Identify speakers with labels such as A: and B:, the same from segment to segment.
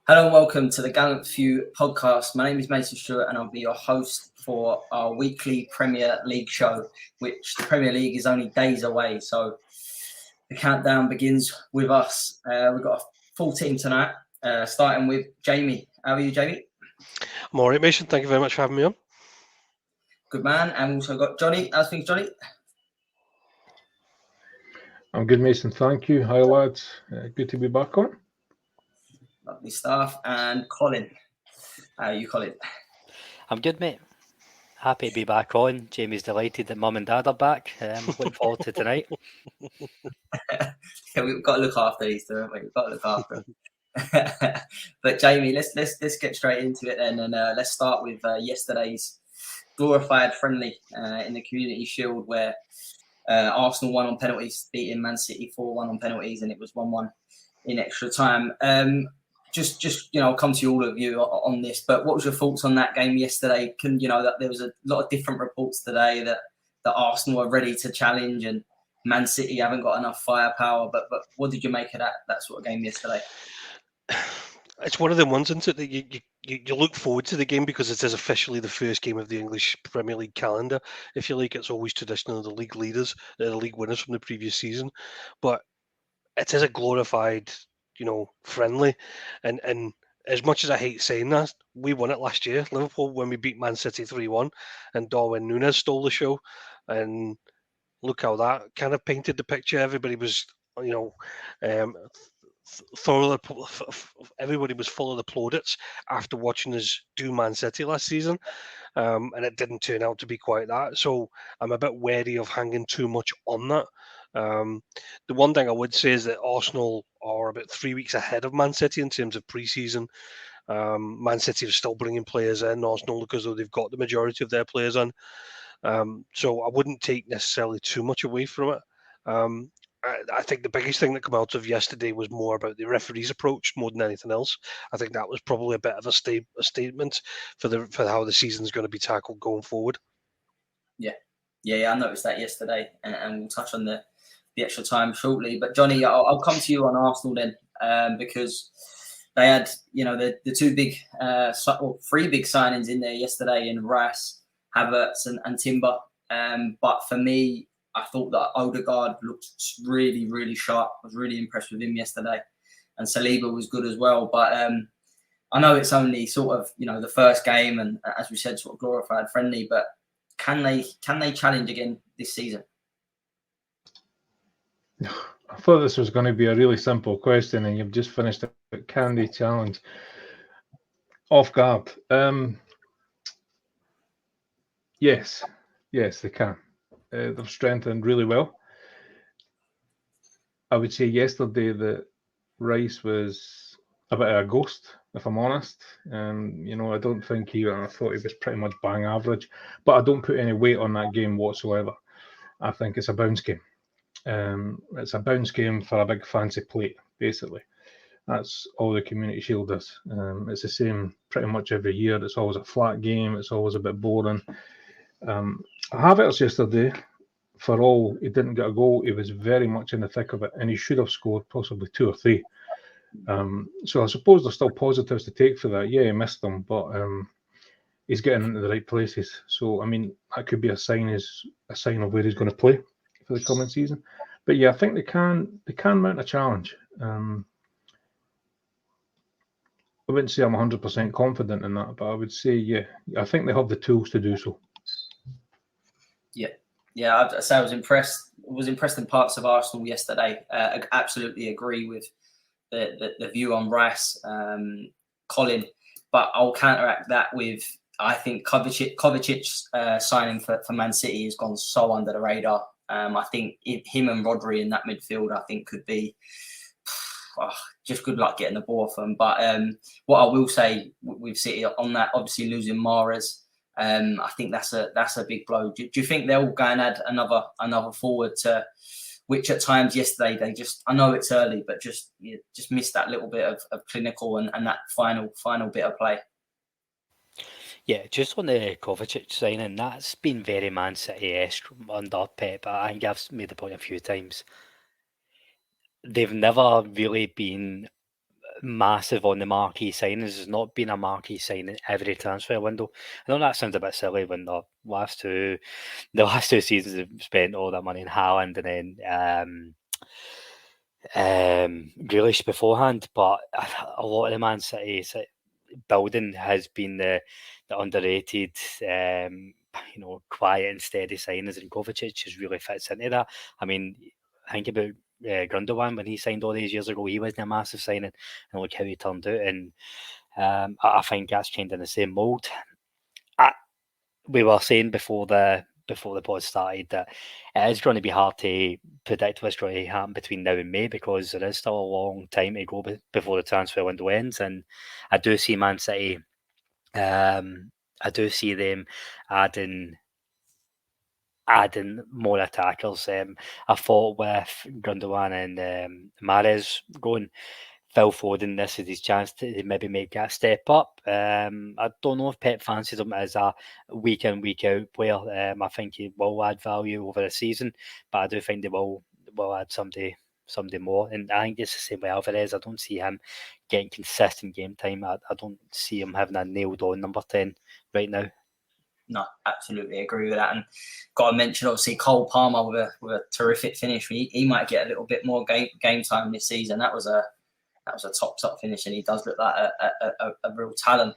A: Hello and welcome to the Gallant Few podcast. My name is Mason Stewart and I'll be your host for our weekly Premier League show, which the Premier League is only days away. So the countdown begins with us. We've got a full team tonight, starting with Jamie. How are you, Jamie?
B: I'm all right, Mason. Thank you very much for having me on.
A: Good man. And also got Johnny. How's things, Johnny?
C: I'm good, Mason. Thank you. Hi, lads. Good to be back on.
A: Lovely stuff. And Colin. How are you, Colin?
D: I'm good, mate. Happy to be back on. Jamie's delighted that Mum and Dad are back. Looking forward to tonight.
A: Yeah, we've got to look after these two, haven't we? We've got to look after them. But Jamie, let's get straight into it then, and let's start with yesterday's glorified friendly in the Community Shield, where Arsenal won on penalties, beating Man City 4-1 on penalties, and it was 1-1 in extra time. Just I'll come to you, all of you, on this. But what was your thoughts on that game yesterday? That there was a lot of different reports today that Arsenal are ready to challenge and Man City haven't got enough firepower. But what did you make of that sort of game yesterday?
B: It's one of them ones, isn't it, that you look forward to the game because it is officially the first game of the English Premier League calendar. If you like, it's always traditionally the league leaders, the league winners from the previous season. But it is a glorified, friendly. And as much as I hate saying that, we won it last year, Liverpool, when we beat Man City 3-1 and Darwin Núñez stole the show. And look how that kind of painted the picture. Everybody was, everybody was full of the plaudits after watching us do Man City last season, and it didn't turn out to be quite that. So I'm a bit wary of hanging too much on that. The one thing I would say is that Arsenal are about 3 weeks ahead of Man City in terms of pre-season. Man City are still bringing players in. Arsenal look as though they've got the majority of their players in. So I wouldn't take necessarily too much away from it. I think the biggest thing that came out of yesterday was more about the referee's approach more than anything else. I think that was probably a bit of a statement for how the season's going to be tackled going forward.
A: Yeah, I noticed that yesterday, and we'll touch on the extra time shortly. But Johnny, I'll come to you on Arsenal then, because they had the three big signings in there yesterday in Rice, Havertz, and Timber. But for me, I thought that Odegaard looked really, really sharp. I was really impressed with him yesterday. And Saliba was good as well. But I know it's only sort of, the first game and, as we said, sort of glorified friendly. But can they challenge again this season?
C: I thought this was going to be a really simple question, and you've just finished it. Can they challenge? Off guard. Yes, they can. They've strengthened really well. I would say yesterday that Rice was a bit of a ghost, if I'm honest. I don't think I thought he was pretty much bang average, but I don't put any weight on that game whatsoever. I think it's a bounce game. It's a bounce game for a big fancy plate, basically. That's all the Community Shield is. It's the same pretty much every year. It's always a flat game. It's always a bit boring. Havertz yesterday, for all he didn't get a goal, he was very much in the thick of it, and he should have scored possibly 2 or 3. So I suppose there's still positives to take for that. Yeah, he missed them, but he's getting into the right places. So that could be a sign of where he's going to play for the coming season. But yeah, I think they can mount a challenge. I wouldn't say I'm 100% confident in that, but I would say, yeah, I think they have the tools to do so.
A: Yeah, I'd say I was impressed. Was impressed in parts of Arsenal yesterday. I absolutely agree with the view on Rice, Colin, but I'll counteract that with, I think Kovacic's signing for Man City has gone so under the radar. I think him and Rodri in that midfield, I think, could be just good luck getting the ball off them. But what I will say with City on that, obviously losing Mahrez, I think that's a big blow. Do you think they'll go and add another forward to, which at times yesterday they just, I know it's early, but just missed that little bit of clinical and that final bit of play?
D: Yeah, just on the Kovacic signing, that's been very Man City-esque under Pep. I think I've made the point a few times. They've never really been massive on the marquee signings. There's not been a marquee signing every transfer window. I know that sounds a bit silly when the last two seasons they've spent all that money in Haaland and then Grealish beforehand, but a lot of the Man City building has been the underrated, quiet and steady signings, and Kovacic just really fits into that. I mean, think about Gundogan when he signed all these years ago. He wasn't a massive signing, and look how he turned out. And I think that's kind of in the same mould. We were saying before the pod started that it is going to be hard to predict what's going to happen between now and May, because there is still a long time to go before the transfer window ends. And I do see Man City, I do see them adding more attackers. I thought with Gundogan and Mahrez going, Phil Foden, this is his chance to maybe make that step up. I don't know if Pep fancies him as a week in, week out player. I think he will add value over the season, but I do think they will add somebody more. And I think it's the same with Alvarez. I don't see him getting consistent game time. I don't see him having a nailed on number 10 right now.
A: No, absolutely agree with that. And got to mention, obviously, Cole Palmer with a terrific finish. He might get a little bit more game time this season. That was a top finish, and he does look like a real talent.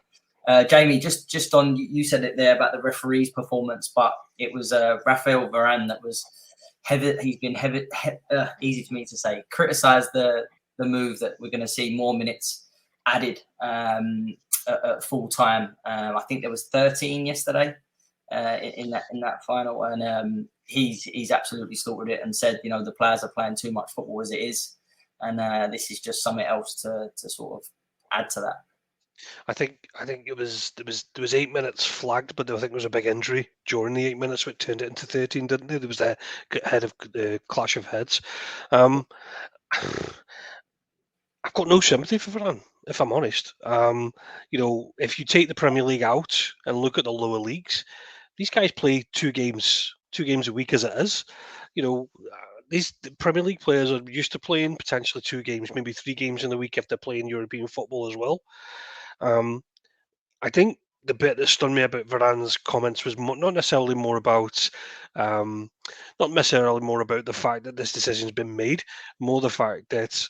A: Jamie, just on, you said it there about the referee's performance, but it was Raphael Varane that was heavy. He's been heavy, easy for me to say, criticised the move that we're going to see more minutes added at full time. I think there was 13 yesterday in that final, and he's absolutely slaughtered it and said, the players are playing too much football as it is. And this is just something else to sort of add to that.
B: I think there was 8 minutes flagged, but I think there was a big injury during the 8 minutes, which turned it into 13, didn't it? There was a clash of heads. I've got no sympathy for Varane, if I'm honest. If you take the Premier League out and look at the lower leagues, these guys play two games a week as it is. These Premier League players are used to playing potentially 2 games, maybe 3 games in the week if they're playing European football as well. I think the bit that stunned me about Varane's comments was not necessarily more about the fact that this decision's been made, more the fact that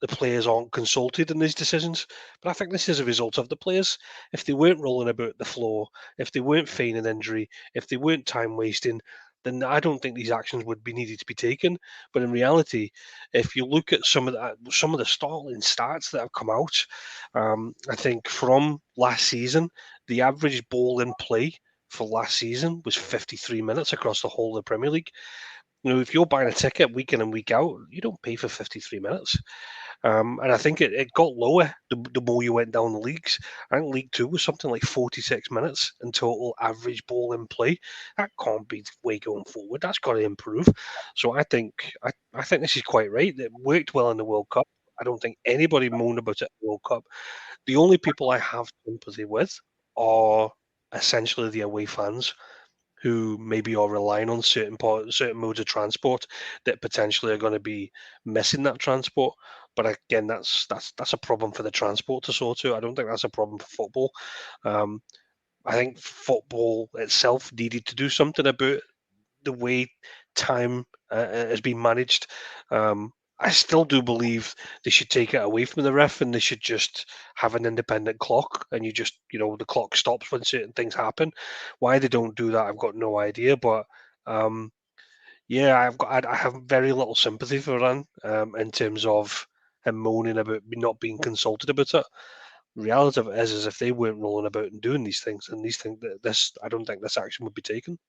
B: the players aren't consulted in these decisions. But I think this is a result of the players. If they weren't rolling about the floor, if they weren't feigning injury, if they weren't time wasting, then I don't think these actions would be needed to be taken. But in reality, if you look at some of the startling stats that have come out, I think from last season, the average ball in play for last season was 53 minutes across the whole of the Premier League. If you're buying a ticket week in and week out, you don't pay for 53 minutes. And I think it got lower the more you went down the leagues. I think League 2 was something like 46 minutes in total average ball in play. That can't be the way going forward. That's got to improve. So I think this is quite right. It worked well in the World Cup. I don't think anybody moaned about it in the World Cup. The only people I have sympathy with are essentially the away fans, who maybe are relying on certain modes of transport that potentially are going to be missing that transport. But again, that's a problem for the transport to sort out. I don't think that's a problem for football. I think football itself needed to do something about the way time has been managed. I still do believe they should take it away from the ref and they should just have an independent clock, and the clock stops when certain things happen. Why they don't do that, I've got no idea. But I have very little sympathy for Ran in terms of him moaning about not being consulted about it. The reality of it is if they weren't rolling about and doing these things, and I don't think this action would be taken.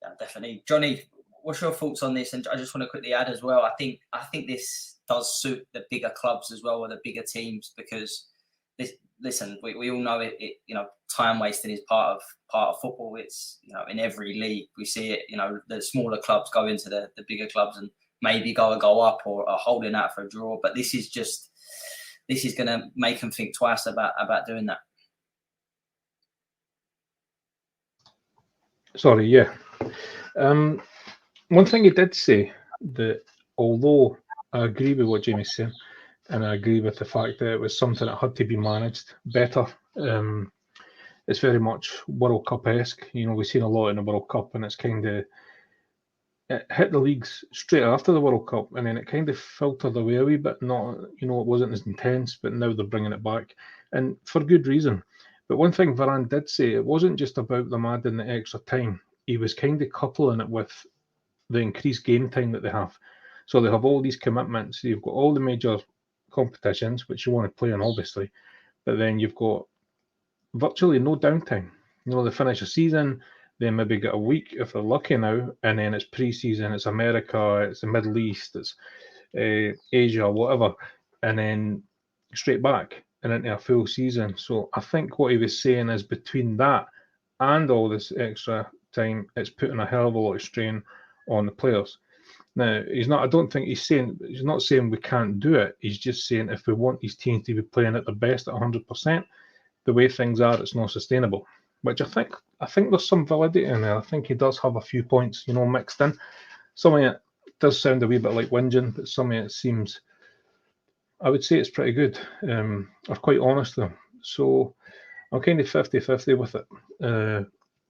A: Yeah, definitely. Johnny, what's your thoughts on this? And I just want to quickly add as well, I think this does suit the bigger clubs as well, or the bigger teams, because we all know it time wasting is part of football. It's in every league we see it. The smaller clubs go into the bigger clubs and maybe go up or are holding out for a draw. But this is going to make them think twice about doing that.
C: Sorry, yeah. One thing he did say, that although I agree with what Jamie's saying, and I agree with the fact that it was something that had to be managed better. It's very much World Cup-esque. We've seen a lot in the World Cup, and it's kind of it hit the leagues straight after the World Cup, and then it kind of filtered away a wee bit. Not, it wasn't as intense, but now they're bringing it back, and for good reason. But one thing Varane did say, it wasn't just about them adding the extra time. He was kind of coupling it with the increased game time that they have. So they have all these commitments. You've got all the major competitions, which you want to play in, obviously, but then you've got virtually no downtime. They finish a season, they maybe get a week if they're lucky now, and then it's pre-season, it's America, it's the Middle East, it's Asia, whatever, and then straight back and into a full season. So I think what he was saying is between that and all this extra time, it's putting a hell of a lot of strain on the players. Now, I don't think he's not saying we can't do it. He's just saying if we want these teams to be playing at their best at 100%, the way things are, it's not sustainable. Which I think there's some validity in there. I think he does have a few points, mixed in. Some of it does sound a wee bit like whinging, but some of it seems, I would say it's pretty good. I'm quite honest though. So I'm kind of 50-50 with it.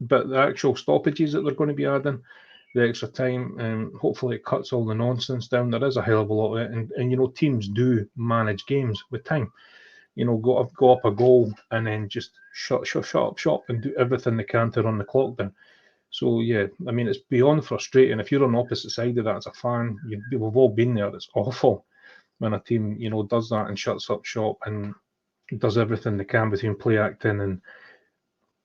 C: But the actual stoppages that they're going to be adding, the extra time, hopefully it cuts all the nonsense down. There is a hell of a lot of it. And teams do manage games with time. Go up a goal and then just shut up shop and do everything they can to run the clock down. So yeah, I mean, it's beyond frustrating. If you're on the opposite side of that as a fan, we've all been there. It's awful when a team, does that and shuts up shop and does everything they can between play acting and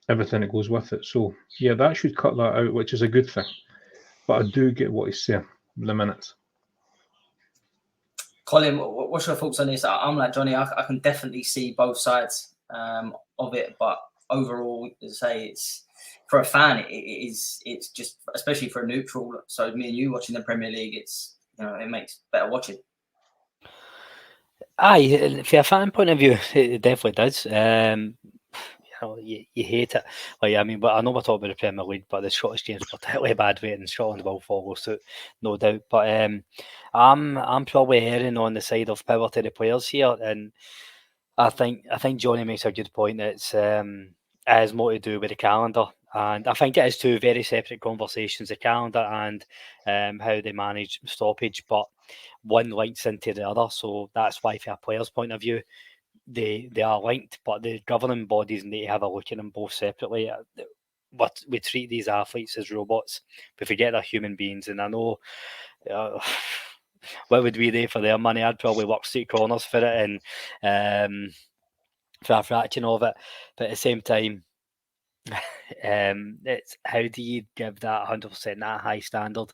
C: everything that goes with it. So yeah, that should cut that out, which is a good thing. But I do get what he's saying, the minutes.
A: Colin, what's your thoughts on this? I'm like Johnny. I can definitely see both sides of it, but overall, as I say, it's for a fan. It's just, especially for a neutral. So me and you watching the Premier League, it's it makes better watching.
D: Aye, from a fan point of view, it definitely does. You hate it. But I know we're talking about the Premier League, but the Scottish game's particularly bad rate, and Scotland will follow suit, no doubt. But I'm probably erring on the side of power to the players here, and I think Johnny makes a good point. It has more to do with the calendar, and I think it is two very separate conversations: the calendar and how they manage stoppage. But one links into the other, so that's why, from a player's point of view, they are linked, but the governing bodies need to have a look at them both separately. But we treat these athletes as robots. We forget they're human beings, and I know what would we do for their money? I'd probably work street corners for it and for a fraction of it. But at the same time, it's how do you give that 100%, that high standard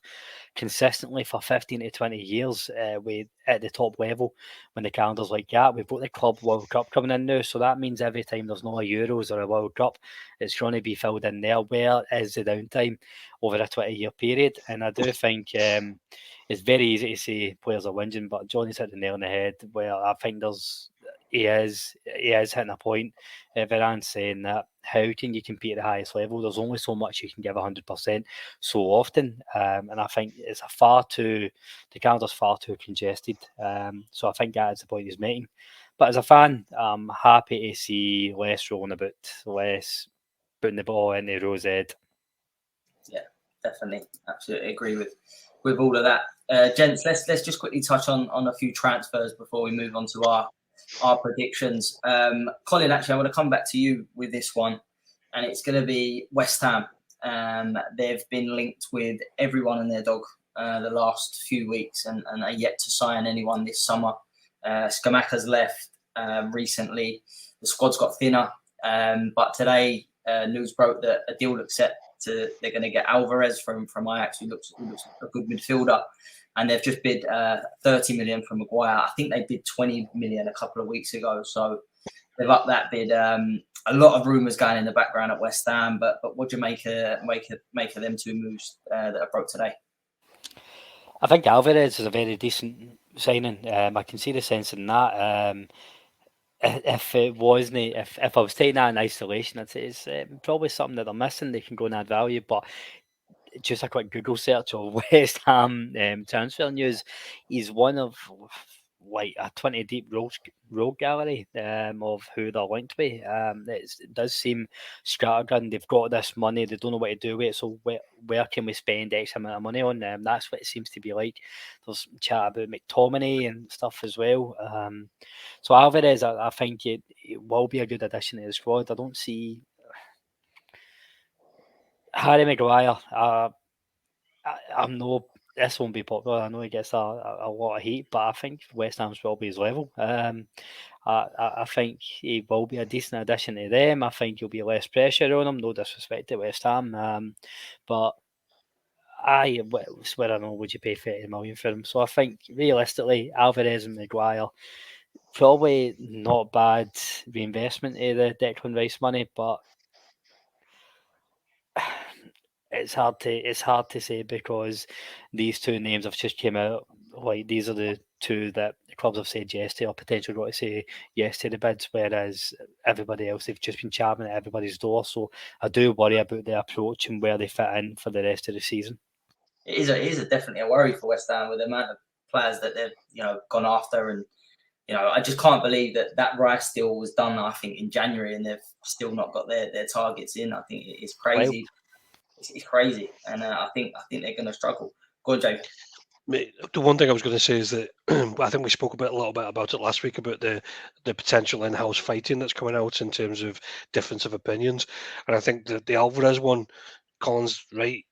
D: consistently for 15 to 20 years at the top level when the calendar's like that? We've got the Club World Cup coming in now, so that means every time there's no a Euros or a World Cup, it's going to be filled in there. Where is the downtime over a 20-year period? And I do think it's very easy to say players are whinging, but Johnny's hit the nail on the head where I think he is hitting a point. Varane's saying that how can you compete at the highest level? There's only so much you can give 100% so often, and I think the calendar's far too congested. So I think that is the point he's making. But as a fan, I'm happy to see less rolling about, less putting the ball into Rose Ed.
A: Yeah, definitely, absolutely agree with all of that. Gents, let's just quickly touch on a few transfers before we move on to our predictions. Colin, actually, I want to come back to you with this one, and it's going to be West Ham. They've been linked with everyone and their dog the last few weeks and are yet to sign anyone this summer. Scamacca's left recently. The squad's got thinner, but today news broke that a deal looks set they're going to get Alvarez from Ajax, who looks a good midfielder. And they've just bid 30 million from Maguire. I think they bid 20 million a couple of weeks ago. So they've upped that bid. A lot of rumours going in the background at West Ham, but what do you make of them two moves that are broke today?
D: I think Alvarez is a very decent signing. I can see the sense in that. If I was taking that in isolation, I'd say it's probably something that they're missing. They can go and add value, but just a quick Google search of West Ham transfer news. He's one of like a 20 deep rogue gallery of who they're linked with. It does seem scattergun. They've got this money, they don't know what to do with it, so where can we spend X amount of money on them? That's what it seems to be like. There's chat about McTominay and stuff as well. So Alvarez, I think it will be a good addition to the squad. I don't see Harry Maguire. I'm no. This won't be popular. I know he gets a lot of heat, but I think West Ham's will be his level. I think he will be a decent addition to them. I think he'll be less pressure on him. No disrespect to West Ham, but swear I know, would you pay 30 million for him? So I think realistically, Alvarez and Maguire probably not bad reinvestment of the Declan Rice money, but it's hard to say because these two names have just came out. Like these are the two that the clubs have said yes to or potentially got to say yes to the bids, whereas everybody else they've just been charming at everybody's door. So I do worry about their approach and where they fit in for the rest of the season.
A: It is definitely a worry for West Ham with the amount of players that they've gone after, and I just can't believe that Rice deal was done. I think in January, and they've still not got their targets in. I think it's crazy. It's crazy, and I think they're going to struggle. Go on, Jake.
B: The one thing I was going to say is that I think we spoke a little bit about it last week about the potential in-house fighting that's coming out in terms of difference of opinions, and I think that the Alvarez one, Colin's right.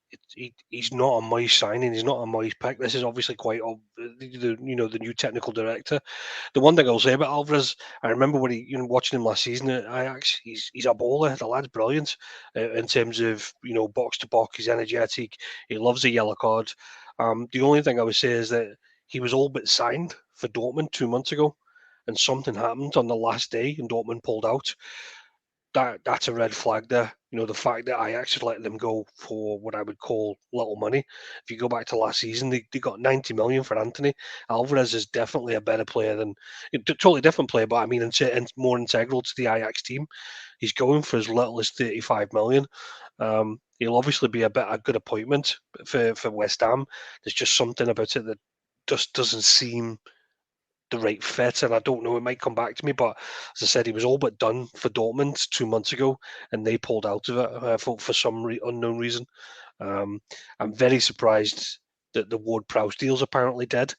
B: He's not a Moyes signing. He's not a Moyes pick. This is obviously quite the new technical director. The one thing I'll say about Alvarez, I remember when watching him last season at Ajax. He's a bowler. The lad's brilliant in terms of box to box. He's energetic. He loves a yellow card. The only thing I would say is that he was all but signed for Dortmund 2 months ago, and something happened on the last day, and Dortmund pulled out. That's a red flag there. The fact that I actually let them go for what I would call little money. If you go back to last season, they got 90 million for Anthony. Alvarez is definitely a better player than totally different player, but I mean, and more integral to the Ajax team. He's going for as little as 35 million. He'll obviously be a good appointment for West Ham. There's just something about it that just doesn't seem the right fit, and I don't know, it might come back to me, but as I said, he was all but done for Dortmund 2 months ago, and they pulled out of it for some unknown reason. I'm very surprised that the Ward-Prowse deal's apparently dead,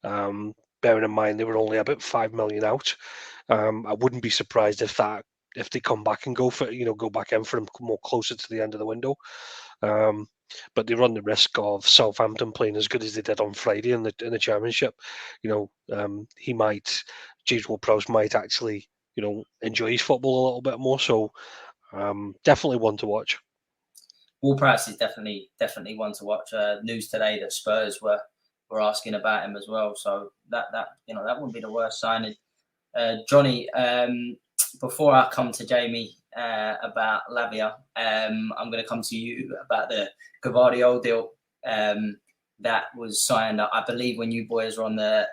B: bearing in mind they were only about 5 million out. I wouldn't be surprised if they come back and go back in for him more closer to the end of the window. But they run the risk of Southampton playing as good as they did on Friday in the Championship. James Ward-Prowse might actually, enjoy his football a little bit more. So definitely one to watch.
A: Ward-Prowse is definitely one to watch. News today that Spurs were asking about him as well. So that wouldn't be the worst signing. Johnny, before I come to Jamie about Lavia, I'm going to come to you about the Gvardiol deal that was signed. I believe when you boys were on the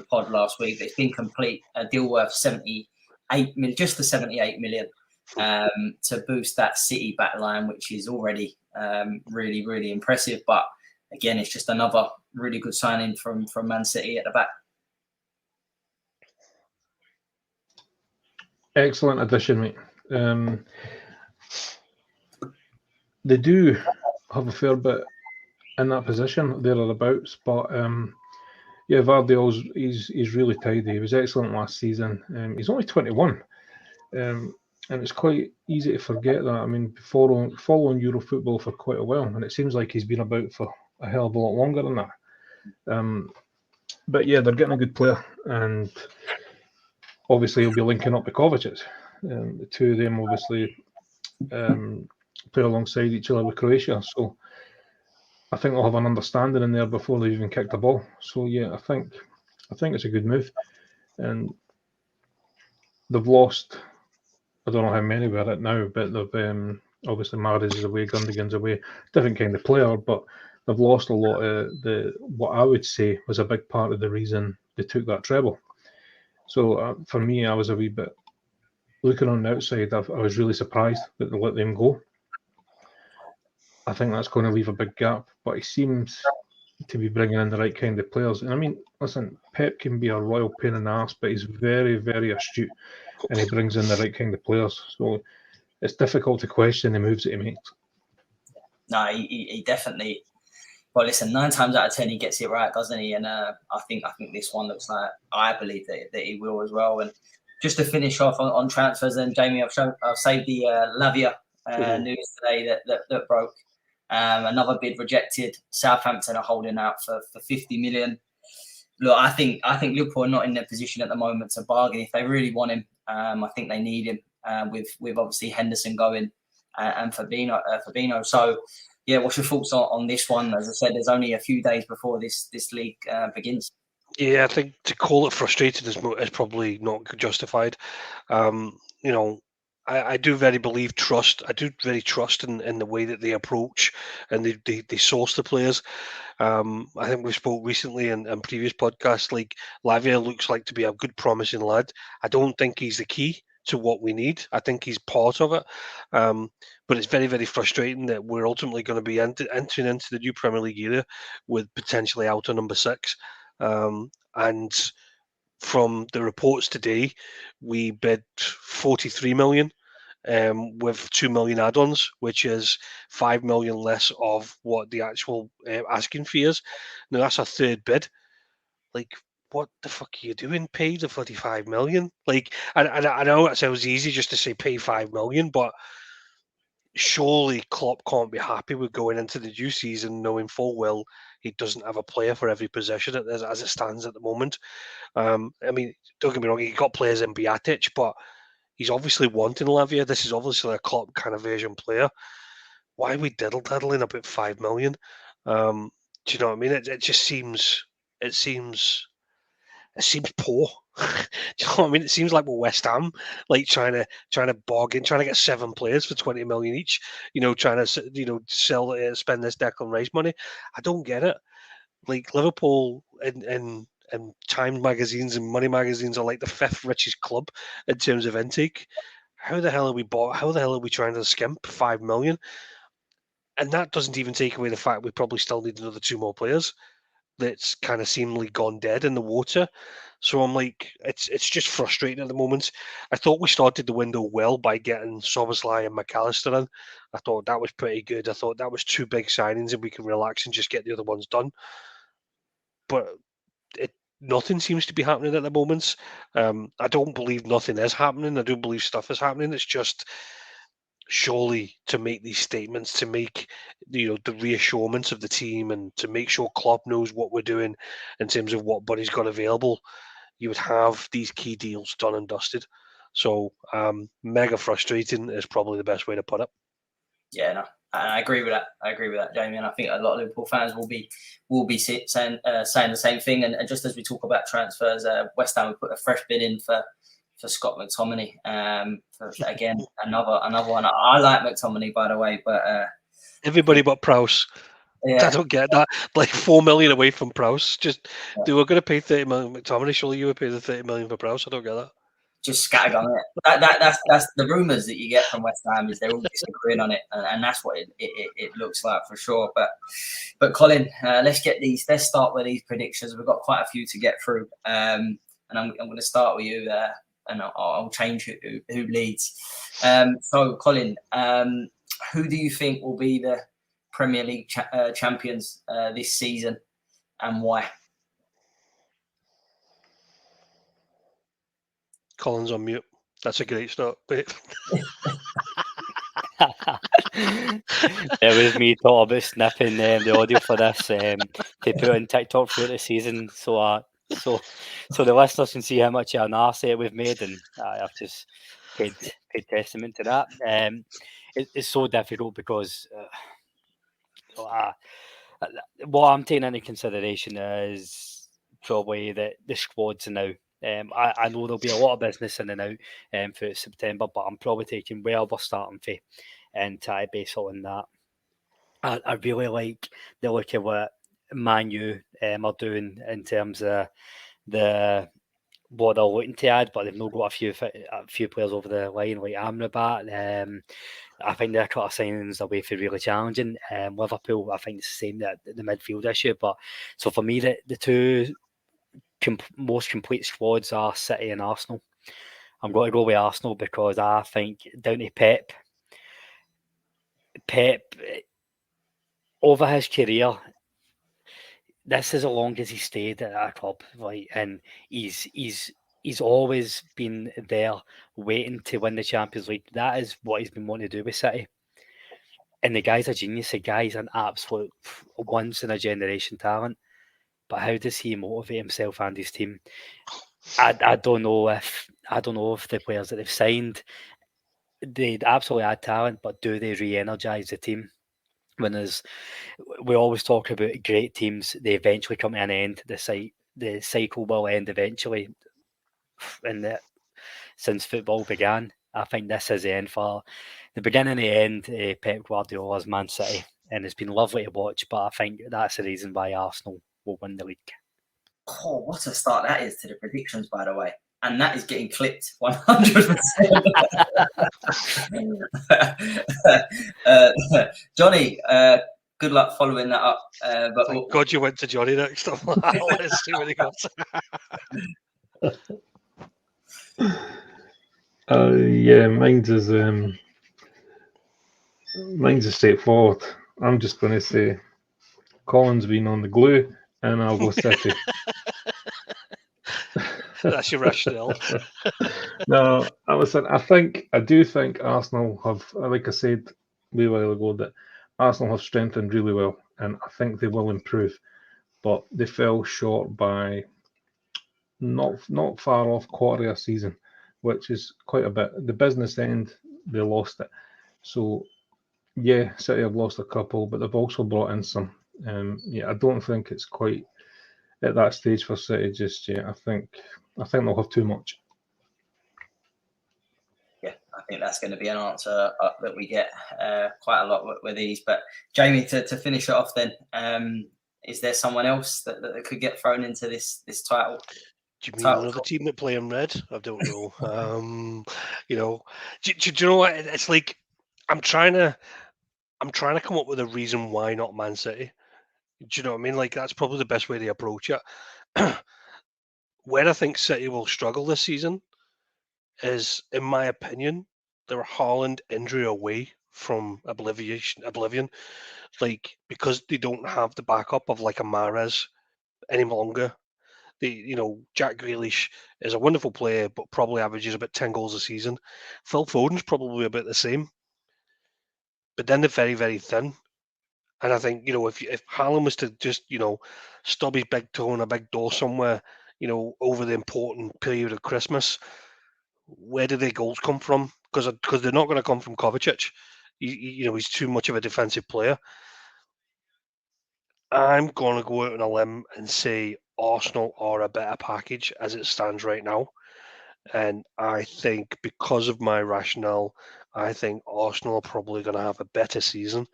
A: pod last week, it's been complete. A deal worth 78 million, just the 78 million, to boost that City back line, which is already really, really impressive. But again, it's just another really good signing from Man City at the back.
C: Excellent addition, mate. They do have a fair bit in that position, there or abouts, but Vardiol's he's really tidy. He was excellent last season. He's only 21, and it's quite easy to forget that. I mean, following Euro football for quite a while, and it seems like he's been about for a hell of a lot longer than that. But yeah, they're getting a good player, and obviously he'll be linking up with Kovacic. The two of them obviously play alongside each other with Croatia, so I think they'll have an understanding in there before they even kick the ball. So yeah, I think it's a good move, and they've lost. I don't know how many we're at now, but they've obviously Mahrez is away, Gundogan's away, different kind of player, but they've lost a lot of what I would say was a big part of the reason they took that treble. So for me, I was a wee bit looking on the outside. I was really surprised that they let them go. I think that's going to leave a big gap, but he seems to be bringing in the right kind of players. And I mean, listen, Pep can be a royal pain in the arse, but he's very, very astute, and he brings in the right kind of players. So it's difficult to question the moves that he makes.
A: No, he definitely. Well, listen, 9 times out of 10 he gets it right, doesn't he? And I think this one looks like, I believe that he will as well. And just to finish off on transfers, then Jamie, I've saved the Lavia news today that broke. Another bid rejected. Southampton are holding out for 50 million. Look, I think Liverpool are not in their position at the moment to bargain. If they really want him, I think they need him. With obviously Henderson going and Fabinho. So, yeah, what's your thoughts on this one? As I said, there's only a few days before this league begins.
B: Yeah, I think to call it frustrated is probably not justified. You know, I do very trust in the way that they approach and they source the players. I think we spoke recently in previous podcasts, like Lavia looks like to be a good promising lad. I don't think he's the key to what we need. I think he's part of it. But it's very, very frustrating that we're ultimately going to be entering into the new Premier League era with potentially out of number 6. And from the reports today, we bid 43 million with 2 million add-ons, which is 5 million less of what the actual asking fee is. Now that's a third bid. Like, what the fuck are you doing? Pay the 45 million? Like, I know it sounds easy just to say pay 5 million, but surely Klopp can't be happy with going into the new season knowing full well he doesn't have a player for every position as it stands at the moment. I mean, don't get me wrong, he got players in Beatic, but he's obviously wanting Lavia. This is obviously a Klopp kind of version player. Why are we diddling about 5 million? Do you know what I mean? It just seems poor. Do you know what I mean? It seems like we're West Ham, like trying to bargain, trying to get 7 players for 20 million each. Trying to spend this Declan Rice money. I don't get it. Like Liverpool and Time magazines and money magazines are like the 5th richest club in terms of intake. How the hell are we trying to skimp 5 million? And that doesn't even take away the fact we probably still need another 2 more players. That's kind of seemingly gone dead in the water. So I'm like, it's just frustrating at the moment. I thought we started the window well by getting Szoboszlai and McAllister in. I thought that was pretty good. I thought that was 2 big signings and we can relax and just get the other ones done. But nothing seems to be happening at the moment. I don't believe nothing is happening. I do believe stuff is happening. It's just surely to make these statements, to make the reassurance of the team, and to make sure Klopp knows what we're doing in terms of what Buddy's got available, you would have these key deals done and dusted. So mega frustrating is probably the best way to put it.
A: Yeah, no, I agree with that. Jamie, and I think a lot of Liverpool fans will be saying the same thing. And just as we talk about transfers, West Ham will put a fresh bid in for Scott McTominay. Again, another one. I like McTominay, by the way, but
B: everybody but Prowse. Yeah. I don't get that. Like 4 million away from Prowse. Just they were going to pay 30 million McTominay. Surely you would pay the 30 million for Prowse. I don't get that.
A: Just scattergun it. That's the rumours that you get from West Ham, is they're all disagreeing on it, and that's what it looks like for sure. But Colin, let's start with these predictions. We've got quite a few to get through, and I'm going to start with you, and I'll change who leads. So Colin, who do you think will be the Premier League champions this season, and why?
B: Colin's on mute. That's a great start.
D: It was me talking about snipping the audio for this to put on TikTok throughout the season, so the listeners can see how much of an arse we've made, and I've just paid testament to that. It's so difficult because what I'm taking into consideration is probably the squads now. I know there'll be a lot of business in and out for September, but I'm probably taking where we're starting for and try to base it on that. I really like the look of what Man U are doing in terms of the what they're looking to add, but they've not got a few players over the line like Amrabat. I think their cut of signings away for really challenging. Liverpool, I think it's the same, the midfield issue. But so for me, the two most complete squads are City and Arsenal. I'm going to go with Arsenal because I think down to Pep, over his career, this is as long as he stayed at a club, like, and he's always been there waiting to win the Champions League. That is what he's been wanting to do with City. And the guy's a genius. The guy's an absolute once in a generation talent. But how does he motivate himself and his team? I don't know if the players that they've signed, they absolutely add talent, but do they re-energize the team? When we always talk about great teams, they eventually come to an end. The cycle will end eventually. And since football began, I think this is the end for the beginning and the end. Pep Guardiola's Man City, and it's been lovely to watch. But I think that's the reason why Arsenal will win the league.
A: Oh, what a start that is to the predictions, by the way. And that is getting clipped 100%. Johnny, good luck following that up. But
B: Thank God you went to Johnny next time. Let's see what he got.
C: Yeah, mine's is straightforward. I'm just going to say Colin's been on the glue, and I'll go City.
B: That's your rationale.
C: No, I do think Arsenal have, like I said a wee while ago, that Arsenal have strengthened really well, and I think they will improve. But they fell short by not far off quarter of a season, which is quite a bit. The business end, they lost it. So yeah, City have lost a couple, but they've also brought in some. I don't think it's quite at that stage for City just yet. I think they'll have too much.
A: Yeah, I think that's going to be an answer that we get quite a lot with these. But Jamie, to finish it off then, is there someone else that could get thrown into this title?
B: Do you mean another team that play in red? I don't know. Do you know what? It's like I'm trying to come up with a reason why not Man City. Do you know what I mean? Like that's probably the best way to approach it. Where I think City will struggle this season is, in my opinion, their Haaland injury away from oblivion. Like because they don't have the backup of like a Mahrez any longer. Jack Grealish is a wonderful player, but probably averages about 10 goals a season. Phil Foden's probably about the same. But then they're very, very thin. And I think, if Haaland was to just, stub his big toe on a big door somewhere, over the important period of Christmas, where do their goals come from? Because they're not going to come from Kovacic. He's too much of a defensive player. I'm going to go out on a limb and say Arsenal are a better package as it stands right now. And I think because of my rationale, I think Arsenal are probably going to have a better season.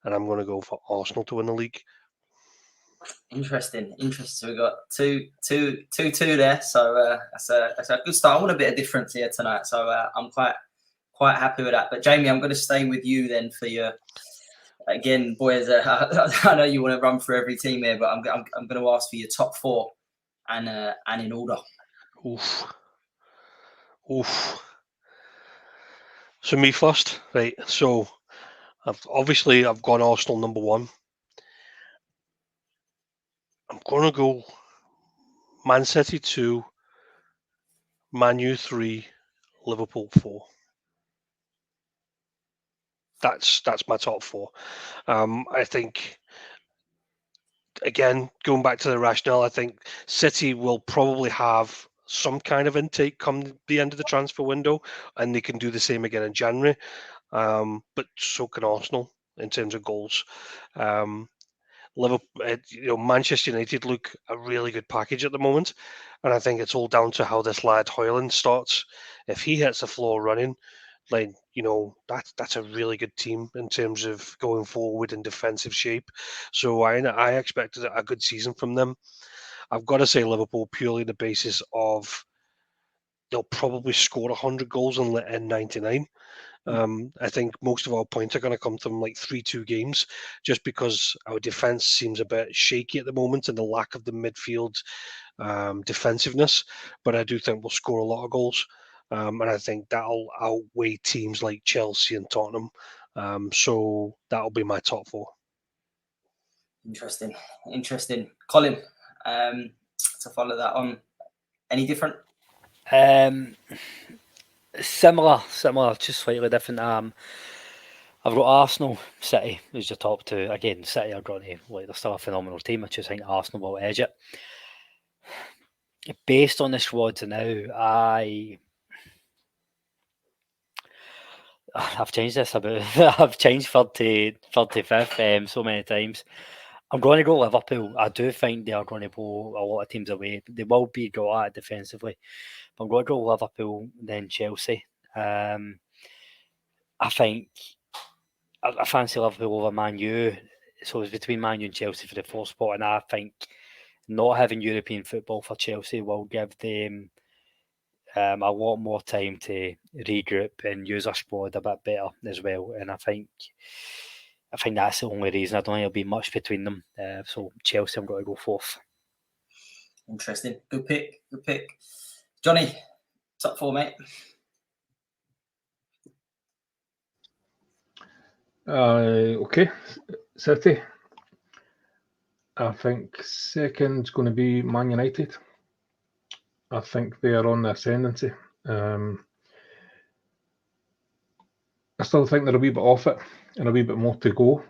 B: And I'm going to go for Arsenal to win the league.
A: Interesting. We got two there, so that's a good start. I want a bit of difference here tonight, so I'm quite happy with that. But Jamie, I'm going to stay with you then for your. Again, boys, I know you want to run through every team here, but I'm going to ask for your top four and in order.
B: Oof. So me first, right? So I've gone Arsenal number one. I'm going to go Man City 2, Man U 3, Liverpool 4. That's my top four. I think, again, going back to the rationale, I think City will probably have some kind of intake come the end of the transfer window, and they can do the same again in January. But so can Arsenal in terms of goals. Liverpool, Manchester United look a really good package at the moment, and I think it's all down to how this lad Højlund starts. If he hits the floor running, that's a really good team in terms of going forward in defensive shape. So I expected a good season from them. I've got to say Liverpool purely on the basis of they'll probably score 100 goals and let in 99. I think most of our points are going to come from like 3-2 games, just because our defense seems a bit shaky at the moment and the lack of the midfield defensiveness. But I do think we'll score a lot of goals, and I think that'll outweigh teams like Chelsea and Tottenham. So that'll be my top 4.
A: Interesting. Colin, to follow that on, any different?
D: Similar, just slightly different. I've got Arsenal, City as your top 2. Again, City are going to, like, they're still a phenomenal team. I just think Arsenal will edge it. Based on the squads now, I've changed this about. I've changed 3rd to 5th so many times. I'm going to go Liverpool. I do think they are going to blow a lot of teams away. They will be got at defensively, but I'm going to go Liverpool, then Chelsea. I think I fancy Liverpool over Man U. So it's between Man U and Chelsea for the 4th spot, and I think not having European football for Chelsea will give them a lot more time to regroup and use our squad a bit better as well. And I think that's the only reason. I don't think there'll be much between them. So Chelsea, I'm going to go 4th.
A: Interesting. Good pick. Johnny, top 4, mate.
C: Okay, City. I think 2nd's going to be Man United. I think they are on the ascendancy. I still think they're a wee bit off it and a wee bit more to go.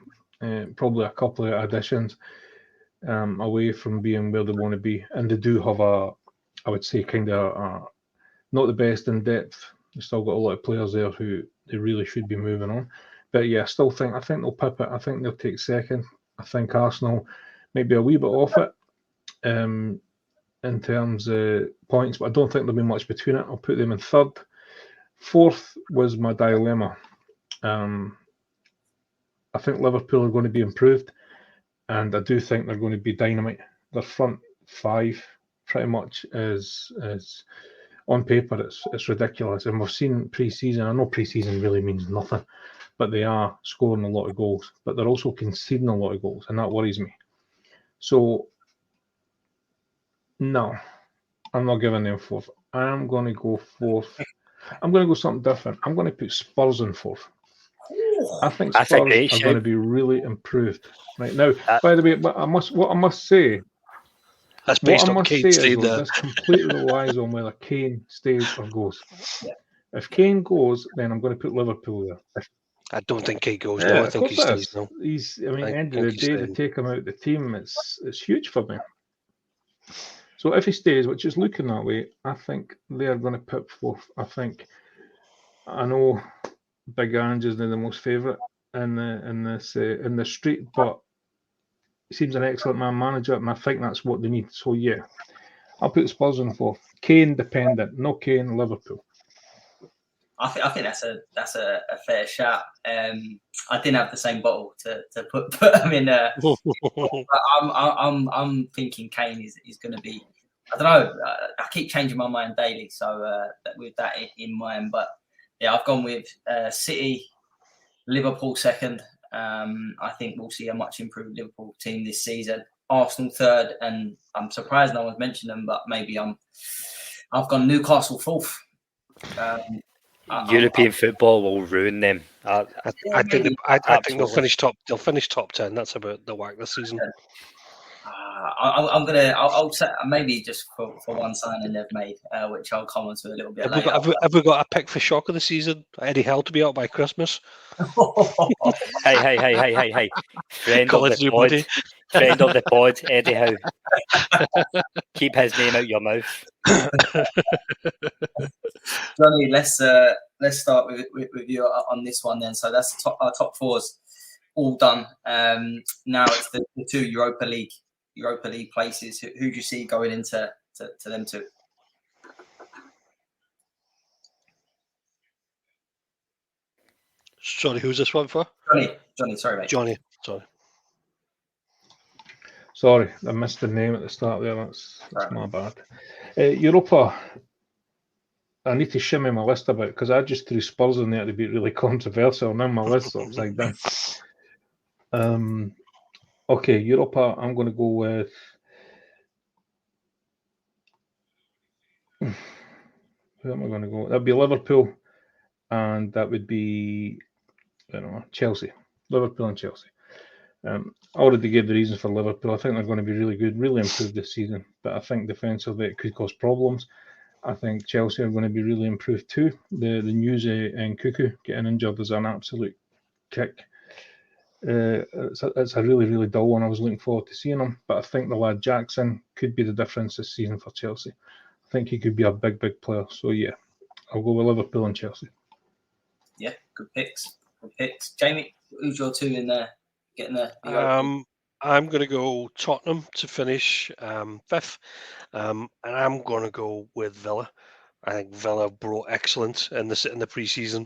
C: Probably a couple of additions away from being where they want to be. And they do have I would say, kind of not the best in depth. They've still got a lot of players there who they really should be moving on. But yeah, I think they'll pip it. I think they'll take 2nd. I think Arsenal might be a wee bit off it in terms of points, but I don't think there'll be much between it. I'll put them in 3rd. 4th was my dilemma. I think Liverpool are going to be improved, and I do think they're going to be dynamite. Their front 5 pretty much is on paper, it's ridiculous. And we've seen pre-season. I know pre-season really means nothing, but they are scoring a lot of goals, but they're also conceding a lot of goals, and that worries me. So no, I'm not giving them 4th. I'm going to go 4th. I'm going to go something different. I'm going to put Spurs in 4th. I think Spurs are going to be really improved right now. By the way, what I must say,
B: that's based on Kane staying there.
C: This completely relies on whether Kane stays or goes. If Kane goes, then I'm going to put Liverpool there.
B: I don't think Kane goes. No, I think he stays. No,
C: End of the day, to take him out of the team, it's huge for me. So if he stays, which is looking that way, I think they are going to pip 4th. I know Big Ange is the most favourite in the street, but he seems an excellent manager, and I think that's what they need. So yeah, I'll put Spurs in 4th. Kane dependent, no Kane, Liverpool.
A: I think that's a fair shout. I didn't have the same bottle to put them in. I'm thinking Kane is going to be. I don't know. I keep changing my mind daily, so with that in mind. But yeah, I've gone with City, Liverpool 2nd. I think we'll see a much improved Liverpool team this season. Arsenal 3rd, and I'm surprised no one's mentioned them, but maybe I've gone Newcastle 4th.
D: European football will ruin them.
B: I think they'll finish top. They'll finish top 10. That's about the whack this season.
A: I'll set maybe just for one signing they've made, which I'll comment to a little bit later.
B: Have we got a pick for shock of the season? Eddie Howe to be out by Christmas.
D: Hey! Friend of the pod, Eddie Howe. Keep his name out your mouth.
A: Johnny, let's start with you on this one then. So that's our top 4's all done. Now it's the 2 Europa League places. Who do you see going into to them 2?
B: Sorry, who's this one for?
A: Johnny, sorry, mate.
B: Johnny,
C: sorry, I missed the name at the start there. That's my bad. Europa. I need to shimmy my list about because I just threw Spurs in there to be really controversial. Now my list's upside down. Okay, Europa. I'm going to go with. Who am I going to go? That'd be Liverpool, and that would be Chelsea. Liverpool and Chelsea. I already gave the reasons for Liverpool. I think they're going to be really good, really improved this season. But I think defensively it could cause problems. I think Chelsea are going to be really improved too. The news in Cuckoo getting injured is an absolute kick. It's a really, really dull one. I was looking forward to seeing him. But I think the lad Jackson could be the difference this season for Chelsea. I think he could be a big, big player. So yeah, I'll go with Liverpool and Chelsea.
A: Yeah, good picks. Good picks. Jamie, who's your two in there? Getting the
B: I'm going to go Tottenham to finish fifth, and I'm going to go with Villa. I think Villa brought excellence in the pre-season.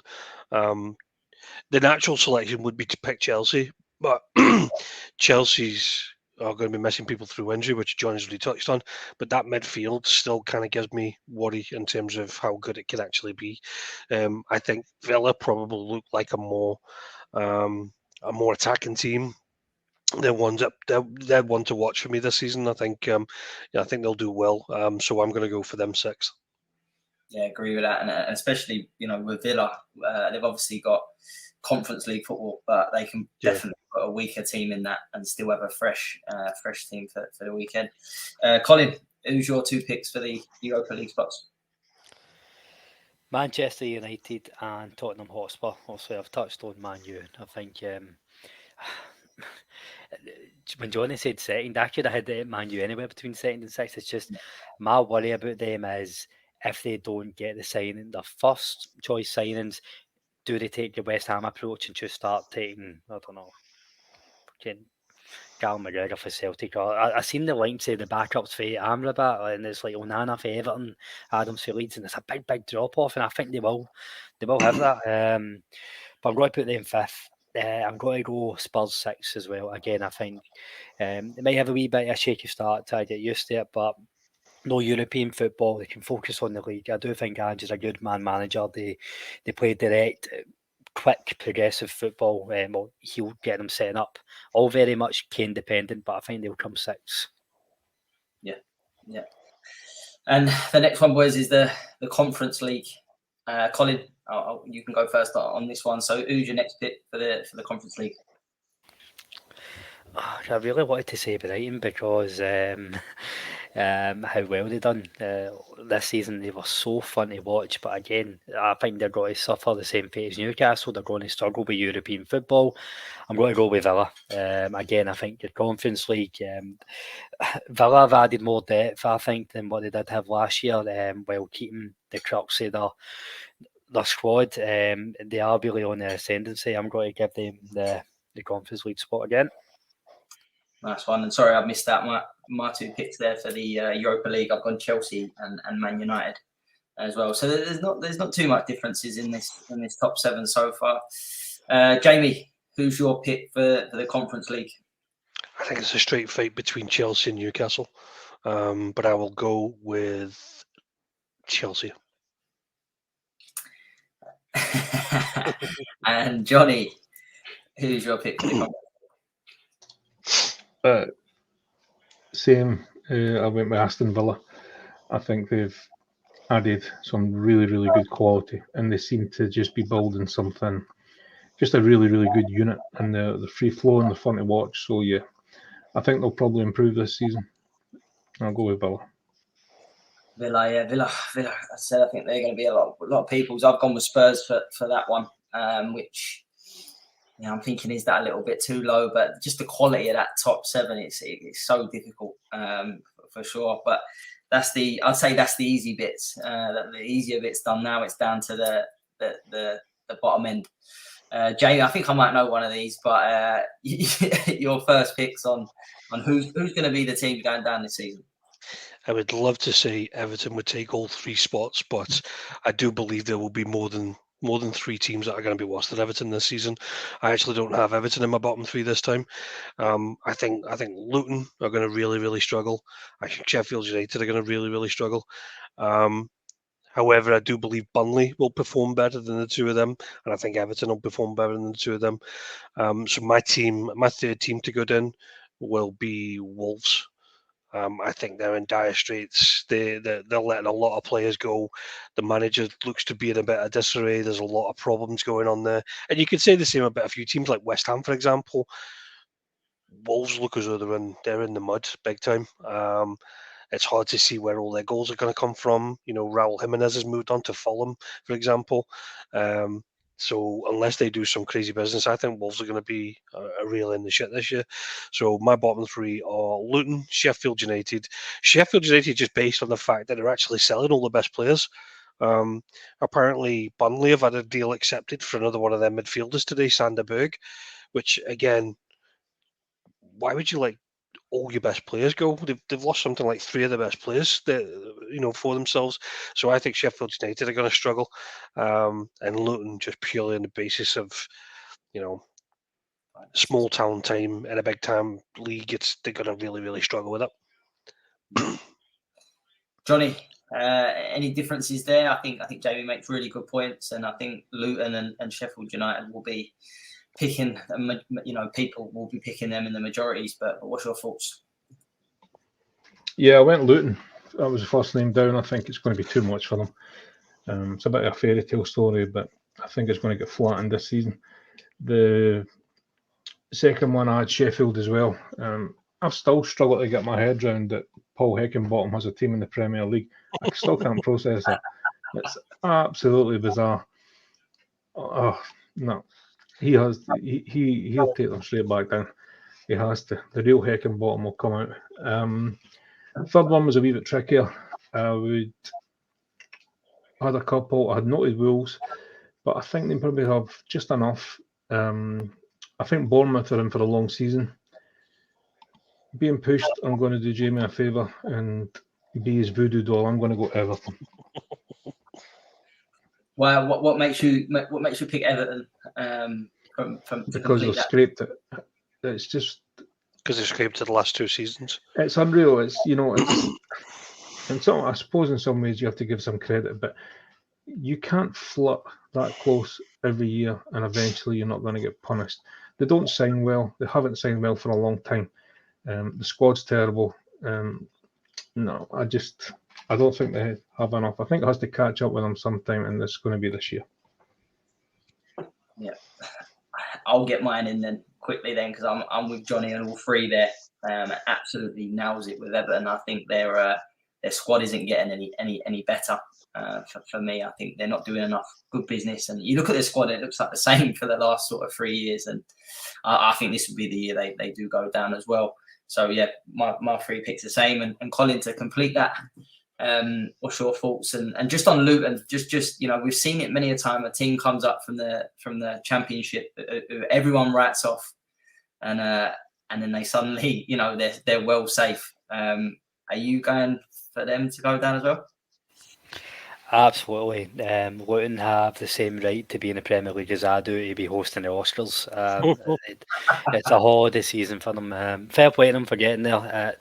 B: The natural selection would be to pick Chelsea, but Chelsea's are going to be missing people through injury, which Johnny's really touched on. But that midfield still kind of gives me worry in terms of how good it can actually be. I think Villa probably look like a more attacking team. They're one to watch for me this season. I think I think they'll do well. So I'm going to go for them 6.
A: Yeah, agree with that, and especially with Villa, they've obviously got Conference League football, but they can definitely put a weaker team in that and still have a fresh team for the weekend. Colin, who's your two picks for the Europa League spots?
D: Manchester United and Tottenham Hotspur. Also, I've touched on Man U. I think when Johnny said second, I could have had Man U anywhere between second and sixth. It's just my worry about them is if they don't get the signing, their first choice signings, do they take the West Ham approach and just start taking, I don't know, Gal McGregor for Celtic? Or I seen the links of the backups for Amrabat, and it's like Onana for Everton, Adams for Leeds, and it's a big, big drop off. And I think they will have that. But I'm going to put them fifth. I'm going to go Spurs 6 as well. Again, I think they might have a wee bit of a shaky start to get used to it, but no European football. They can focus on the league. I do think Ange is a good manager. They play direct, quick, progressive football. He'll get them setting up. All very much Kane dependent, but I think they'll come 6.
A: Yeah. And the next one, boys, is the Conference League. Colin, you can go first on this one. So, who's your next pick for the Conference League?
D: I really wanted to say Brighton because how well they done this season. They were so fun to watch, but again, I think they're going to suffer the same fate as Newcastle. They're going to struggle with European football. I'm going to go with Villa. Again, I think the Conference League, Villa have added more depth, I think, than what they did have last year, while keeping the crux of their squad. They are really on the ascendancy. I'm going to give them the Conference League spot again.
A: Nice one. And sorry, I missed out my two picks there for the Europa League. I've gone Chelsea and Man United as well. So there's not too much differences in this top 7 so far. Jamie, who's your pick for the Conference League?
B: I think it's a straight fight between Chelsea and Newcastle, but I will go with Chelsea.
A: And Johnny, who's your pick for the Conference?
C: Same. I went with Aston Villa. I think they've added some really, really good quality, and they seem to just be building something, just a really, really good unit, and they're free flowing, they're fun to watch. So yeah, I think they'll probably improve this season. I'll go with Villa.
A: Villa. I said I think they're going to be a lot of people's. I've gone with Spurs for that one, which I'm thinking, is that a little bit too low? But just the quality of that top 7, it's so difficult for sure. But I'd say that's the easy bits. The easier bits done now. It's down to the bottom end. Jay, I think I might know one of these, but your first picks on who's going to be the team going down this season.
B: I would love to say Everton would take all 3 spots, but I do believe there will be more than 3 teams that are going to be worse than Everton this season. I actually don't have Everton in my bottom 3 this time. I think Luton are going to really, really struggle. I think Sheffield United are going to really, really struggle. However, I do believe Burnley will perform better than the two of them, and I think Everton will perform better than the two of them. So my third team to go down will be Wolves. I think they're in dire straits. They're letting a lot of players go. The manager looks to be in a bit of disarray. There's a lot of problems going on there. And you could say the same about a few teams like West Ham, for example. Wolves look as though they're in the mud big time. It's hard to see where all their goals are going to come from. Raul Jimenez has moved on to Fulham, for example. So unless they do some crazy business, I think Wolves are going to be a real in the shit this year. So my bottom three are Luton, Sheffield United. Sheffield United just based on the fact that they're actually selling all the best players. Apparently, Burnley have had a deal accepted for another one of their midfielders today, Sander Berg, which again, why would you let all your best players go? They've lost something like three of the best players for themselves. So I think Sheffield United are going to struggle, and Luton just purely on the basis of small town time in a big time league. They're going to really, really struggle with it.
A: Johnny, any differences there? I think Jamie makes really good points, and I think Luton and Sheffield United will be picking, people will be picking them in the majorities. But what's your thoughts?
C: Yeah, I went Luton. That was the first name down. I think it's going to be too much for them. It's a bit of a fairy tale story, but I think it's going to get flattened this season. The second one, I had Sheffield as well. I've still struggled to get my head around that Paul Heckingbottom has a team in the Premier League. I still can't process it. It's absolutely bizarre. Oh, no. He'll take them straight back down. He has to. The real Heckingbottom will come out. Third one was a wee bit trickier. I had a couple. I had noted Wolves, but I think they probably have just enough. I think Bournemouth are in for a long season. Being pushed, I'm going to do Jamie a favour and be his voodoo doll. I'm going to go Everton.
A: Well, what makes you pick Everton?
C: Because they've scraped it. It's just
B: because they scraped it the last two seasons.
C: It's unreal. It's and so I suppose in some ways you have to give some credit, but you can't flirt that close every year and eventually you're not going to get punished. They don't sign well. They haven't signed well for a long time. The squad's terrible. No, I don't think they have enough. I think it has to catch up with them sometime, and it's going to be this year.
A: Yeah, I'll get mine in then quickly then, because I'm with Johnny on all three there. Absolutely nails it with Everton. I think their squad isn't getting any better. For me, I think they're not doing enough good business. And you look at their squad, it looks like the same for the last sort of 3 years. And I think this would be the year they do go down as well. So yeah, my three picks the same. And Colin, to complete that, what's your thoughts? And just on Luton, just we've seen it many a time. A team comes up from the Championship, everyone writes off, and then they suddenly, they're well safe. Are you going for them to go down as well?
D: Absolutely. Luton have the same right to be in the Premier League as I do to be hosting the Oscars. It's a holiday season for them. Fair play to them for getting there.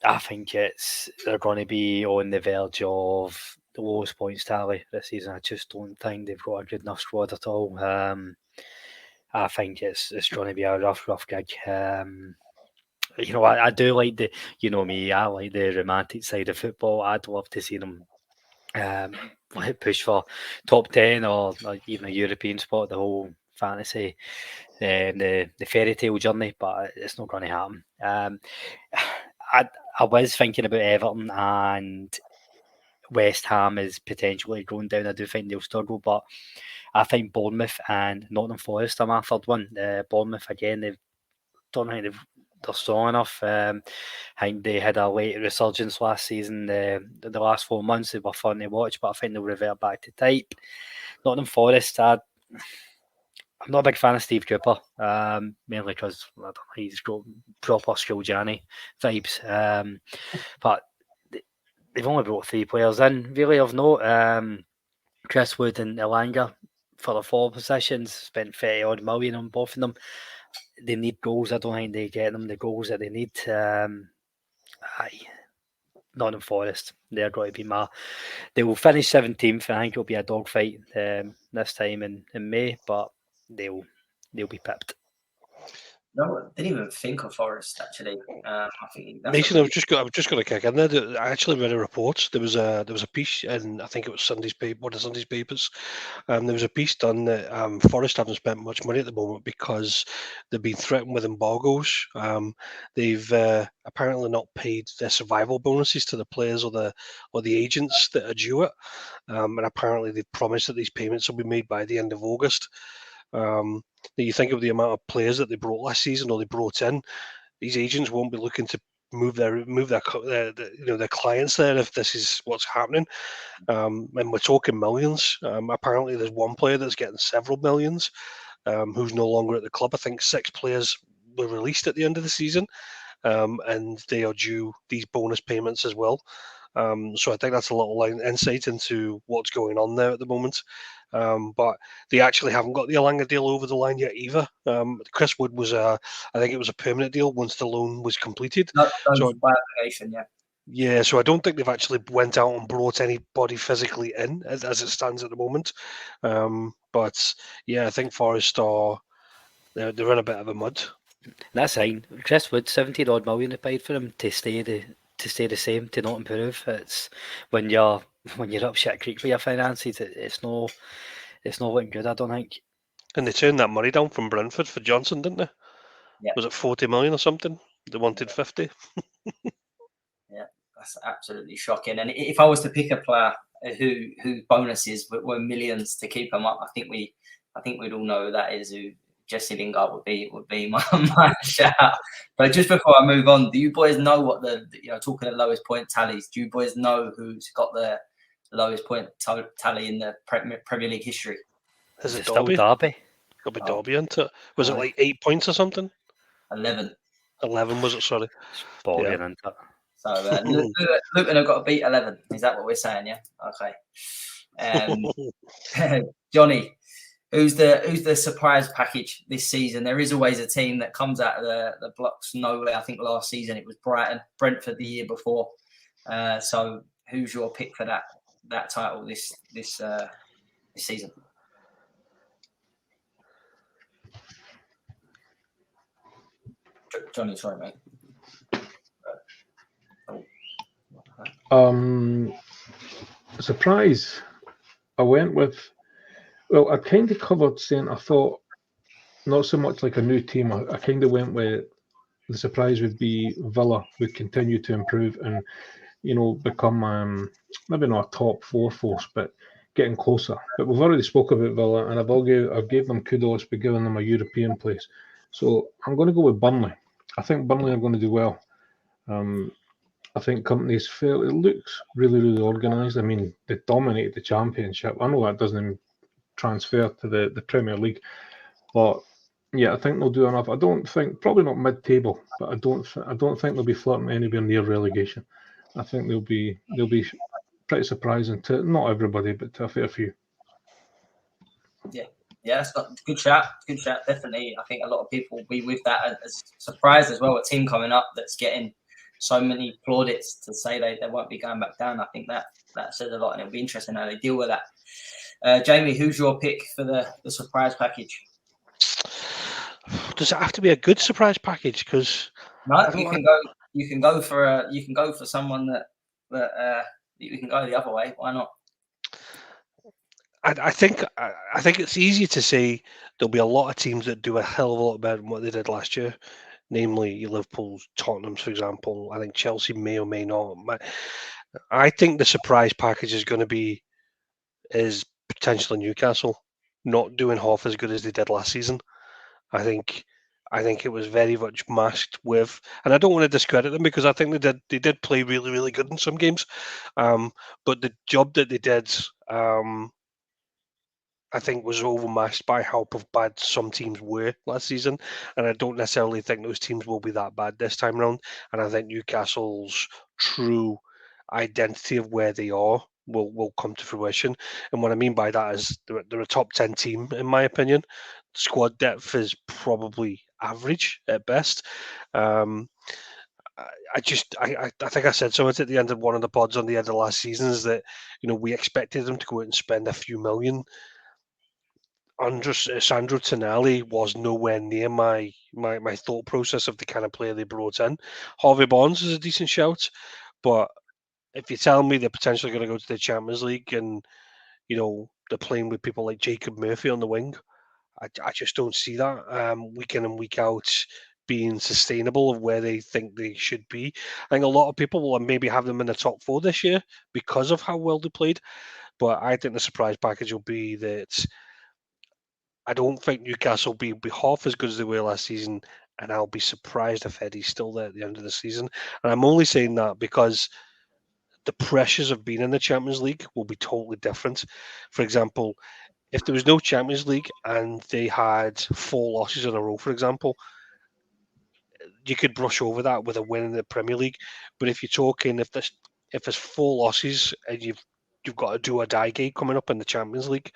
D: I think they're going to be on the verge of the lowest points tally this season. I just don't think they've got a good enough squad at all. I think it's going to be a rough gig. I do like I like the romantic side of football. I'd love to see them push for top 10 or even a European spot, the whole fantasy, the fairy tale journey, but it's not going to happen. I was thinking about Everton and West Ham is potentially going down. I do think they'll struggle, but I think Bournemouth and Nottingham Forest are my third one. Bournemouth, again, they're strong enough. I think they had a late resurgence last season. The last 4 months, they were fun to watch, but I think they'll revert back to type. Nottingham Forest, I'm not a big fan of Steve Cooper, mainly because he's got proper school Johnnie vibes. But they've only brought 3 players in, really, of note. Chris Wood and Elanga for the 4 positions, spent 30 odd million on both of them. They need goals. I don't think they get them the goals that they need. Nottingham Forest. They're going to be they will finish 17th. I think it'll be a dogfight this time in May, but they'll be pipped.
A: No, I didn't even think of Forest actually. I think that's
B: Mason, I was just going to kick in there. I actually read a report. There was a piece in, I think it was Sunday's paper, one of Sunday's papers. There was a piece done that Forest haven't spent much money at the moment because they've been threatened with embargoes. They've apparently not paid their survival bonuses to the players or the agents that are due it, and apparently they've promised that these payments will be made by the end of August. You think of the amount of players that they brought last season or they brought in. These agents won't be looking to move their clients there if this is what's happening. And we're talking millions. Apparently, there's one player that's getting several millions, who's no longer at the club. I think 6 players were released at the end of the season, and they are due these bonus payments as well. So I think that's a little insight into what's going on there at the moment. But they actually haven't got the Elanga deal over the line yet either. Chris Wood was I think it was a permanent deal once the loan was completed.
A: So by application, yeah.
B: Yeah, so I don't think they've actually went out and brought anybody physically in as it stands at the moment. But yeah, I think Forest they're in a bit of a mud.
D: That's fine. Chris Wood, 70 odd million they paid for him to stay the same, to not improve. It's when you're up shit creek with your finances, it's not looking good, I don't think.
B: And they turned that money down from Brentford for Johnson, didn't they?
A: Yeah.
B: Was it 40 million or something? They wanted 50.
A: Yeah, that's absolutely shocking. And if I was to pick a player whose bonuses were millions to keep them up, I think we'd all know that is who Jesse Lingard would be my shout. But just before I move on, do you boys know what talking of lowest point tallies? Do you boys know who's got the lowest point tally in the Premier League history?
B: Is it
D: still
B: Derby?
D: Derby?
B: Got to be Derby, isn't it? Was it like 8 points or something?
A: 11.
B: 11 was it? Sorry.
D: Balling, isn't it?
A: So Luton have got to beat 11. Is that what we're saying? Yeah. Okay. Johnny, who's the surprise package this season? There is always a team that comes out of the blocks nowhere. I think last season it was Brighton, Brentford the year before. So who's your pick for that title this season? Johnny, sorry, mate.
C: Surprise. I went with. Well, I kind of covered saying I thought not so much like a new team. I kind of went with the surprise would be Villa would continue to improve and become maybe not a top 4 force, but getting closer. But we've already spoke about Villa, and I've gave them kudos for giving them a European place. So I'm going to go with Burnley. I think Burnley are going to do well. I think companies feel it looks really, really organised. I mean, they dominated the Championship. I know that doesn't transfer to the Premier League, but yeah, I think they'll do enough. I don't think probably not mid-table, but I don't think they'll be flirting anywhere near relegation. I think they'll be pretty surprising to not everybody, but to a fair few.
A: Yeah, that's got good shout. Good shout, definitely. I think a lot of people will be with that as surprised as well. A team coming up that's getting so many plaudits to say they won't be going back down. I think that says a lot, and it'll be interesting how they deal with that. Jamie, who's your pick for the surprise package?
B: Does it have to be a good surprise package? Because
A: no, you can go for someone that you can go the other way. Why not?
B: I think it's easy to say there'll be a lot of teams that do a hell of a lot better than what they did last year, namely Liverpool's, Tottenham's, for example. I think Chelsea may or may not. I think the surprise package is potentially Newcastle not doing half as good as they did last season. I think it was very much masked with, and I don't want to discredit them because I think they did play really, really good in some games, but the job that they did, I think, was overmasked by how bad some teams were last season, and I don't necessarily think those teams will be that bad this time round. And I think Newcastle's true identity of where they are will come to fruition. And what I mean by that is they're a top 10 team, in my opinion. Squad depth is probably average at best. I think I said something at the end of one of the pods on the end of last season is that, we expected them to go out and spend a few million. Sandro Tonali was nowhere near my thought process of the kind of player they brought in. Harvey Barnes is a decent shout, but if you tell me they're potentially going to go to the Champions League and, they're playing with people like Jacob Murphy on the wing, I just don't see that week in and week out being sustainable of where they think they should be. I think a lot of people will maybe have them in the top 4 this year because of how well they played, but I think the surprise package will be that I don't think Newcastle will be half as good as they were last season, and I'll be surprised if Eddie's still there at the end of the season. And I'm only saying that because the pressures of being in the Champions League will be totally different. For example, if there was no Champions League and they had 4 losses in a row, for example, you could brush over that with a win in the Premier League. But if you're talking, if there's 4 losses and you've got a do or die game coming up in the Champions League,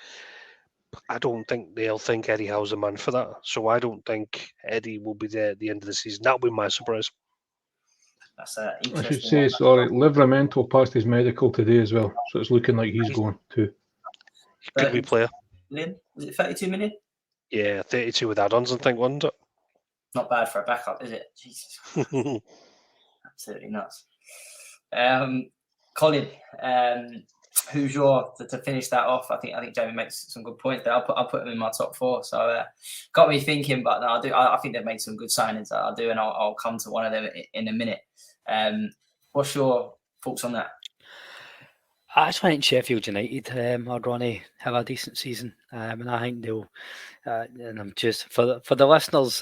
B: I don't think they'll think Eddie Howe's the man for that. So I don't think Eddie will be there at the end of the season. That would be my surprise.
A: That's an interesting.
C: I should say, sorry, Livramento passed his medical today as well, so it's looking like he's going too.
B: Good wee player.
A: Million? Was it 32 million?
B: Yeah, 32 with add-ons, I think, wasn't it?
A: Not bad for a backup, is it? Jesus. Absolutely nuts. Colin, who's your to finish that off? I think Jamie makes some good points there. I'll put him in my top 4. So got me thinking, but no, I think they've made some good signings. I do, and I'll come to one of them in a minute. What's your thoughts on that?
D: I just think Sheffield United are going to have a decent season, and I think they'll. And I'm just for the listeners,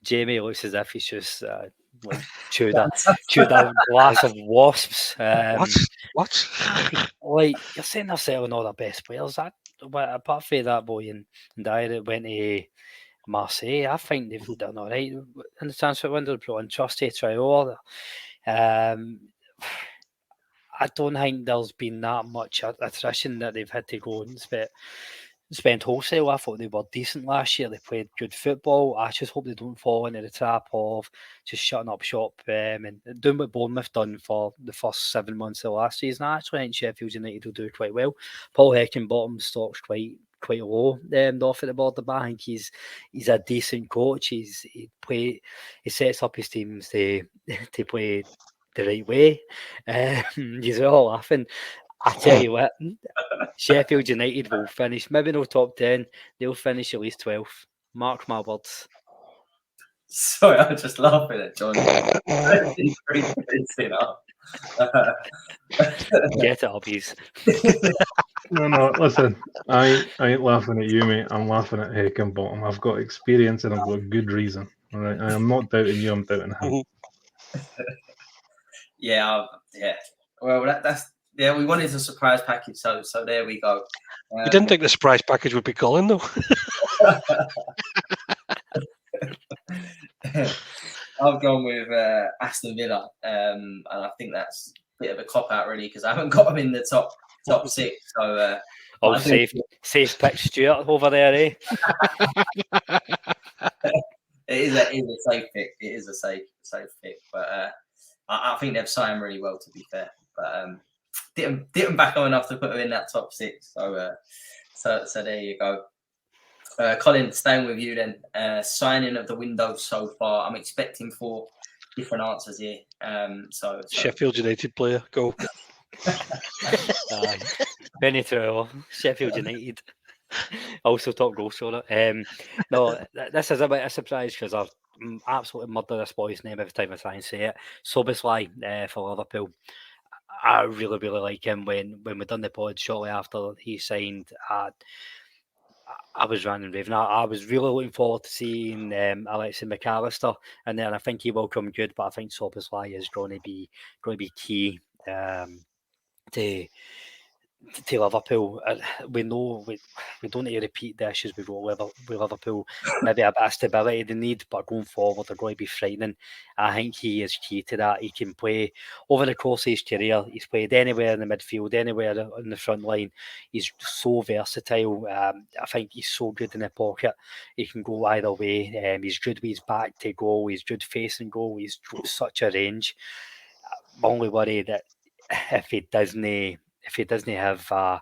D: Jamie looks as if he's just like chewed a glass of wasps.
B: What?
D: Like you're saying, they're selling all their best players. Apart from that boy and Dyer that went to Marseille, I think they've done all right in the transfer window. Brought in Trusty Traore. I don't think there's been that much attrition that they've had to go and spend wholesale. I thought they were decent last year. They played good football. I just hope they don't fall into the trap of just shutting up shop and doing what Bournemouth done for the first 7 months of last season. I actually think Sheffield United will do quite well. Paul Heckingbottom's stock's quite low off at the border, but I think he's a decent coach. He sets up his teams to play the right way. You're all laughing. I tell you what, Sheffield United will finish, maybe no top 10, they'll finish at least 12th. Mark my words.
A: Sorry, I'm just laughing at Johnnie.
D: Get it up, he's.
C: No, listen, I ain't laughing at you, mate. I'm laughing at Heckingbottom. I've got experience and I've got good reason. All right, I am not doubting you. I'm doubting him.
A: Yeah. Well, that's we wanted a surprise package, so there we go.
B: We didn't think the surprise package would be Colin, though.
A: I've gone with Aston Villa, and I think that's a bit of a cop out, really, because I haven't got them in the top 6. So,
D: safe pick, Stuart over there, eh?
A: It is a safe pick. It is a safe pick, but I think they've signed really well, to be fair. But didn't back on enough to put them in that top 6. So there you go. Colin, staying with you then. Signing of the window so far. I'm expecting 4 different answers here. So
B: Sheffield United player, go.
D: Benny Traore, Sheffield United. Also top goal scorer. No, this is a bit of a surprise because I've absolutely murdered this boy's name every time I try and say it. Szoboszlai for Liverpool. I really, really like him. When we done the pod shortly after he signed, I was ranting raving. I was really looking forward to seeing Alexis McAllister, and then I think he will come good. But I think Szoboszlai is going to be key to to Liverpool, we know we don't need to repeat the issues we've got with Liverpool. Maybe a bit of stability they need, but going forward they're going to be frightening. I think he is key to that. He can play over the course of his career. He's played anywhere in the midfield, anywhere in the front line. He's so versatile. I think he's so good in the pocket. He can go either way. He's good with his back to goal. He's good facing goal. He's got such a range. My only worry that if he doesn't have a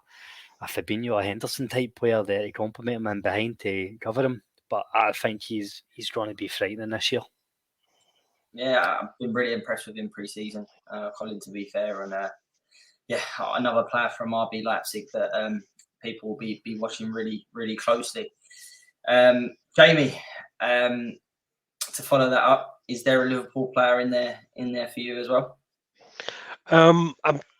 D: Fabinho or Henderson type player there to complement him and behind to cover him, but I think he's going to be frightening this year.
A: Yeah, I've been really impressed with him pre-season, Colin, to be fair, and another player from RB Leipzig that people will be watching really, really closely. Jamie, to follow that up, is there a Liverpool player in there for you as well?
B: I'm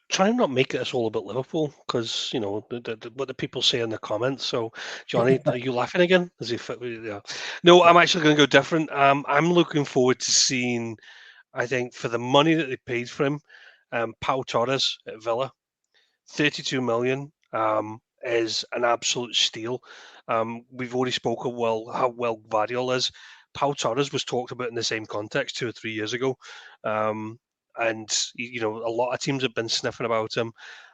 B: trying not to make it all about Liverpool because what the people say in the comments. So, Johnny, are you laughing again? Does he fit? Yeah. No, I'm actually going to go different. I'm looking forward to seeing. I think for the money that they paid for him, Pau Torres at Villa, 32 million is an absolute steal. We've already spoken how well Gvardiol is. Pau Torres was talked about in the same context 2 or 3 years ago. And a lot of teams have been sniffing about him.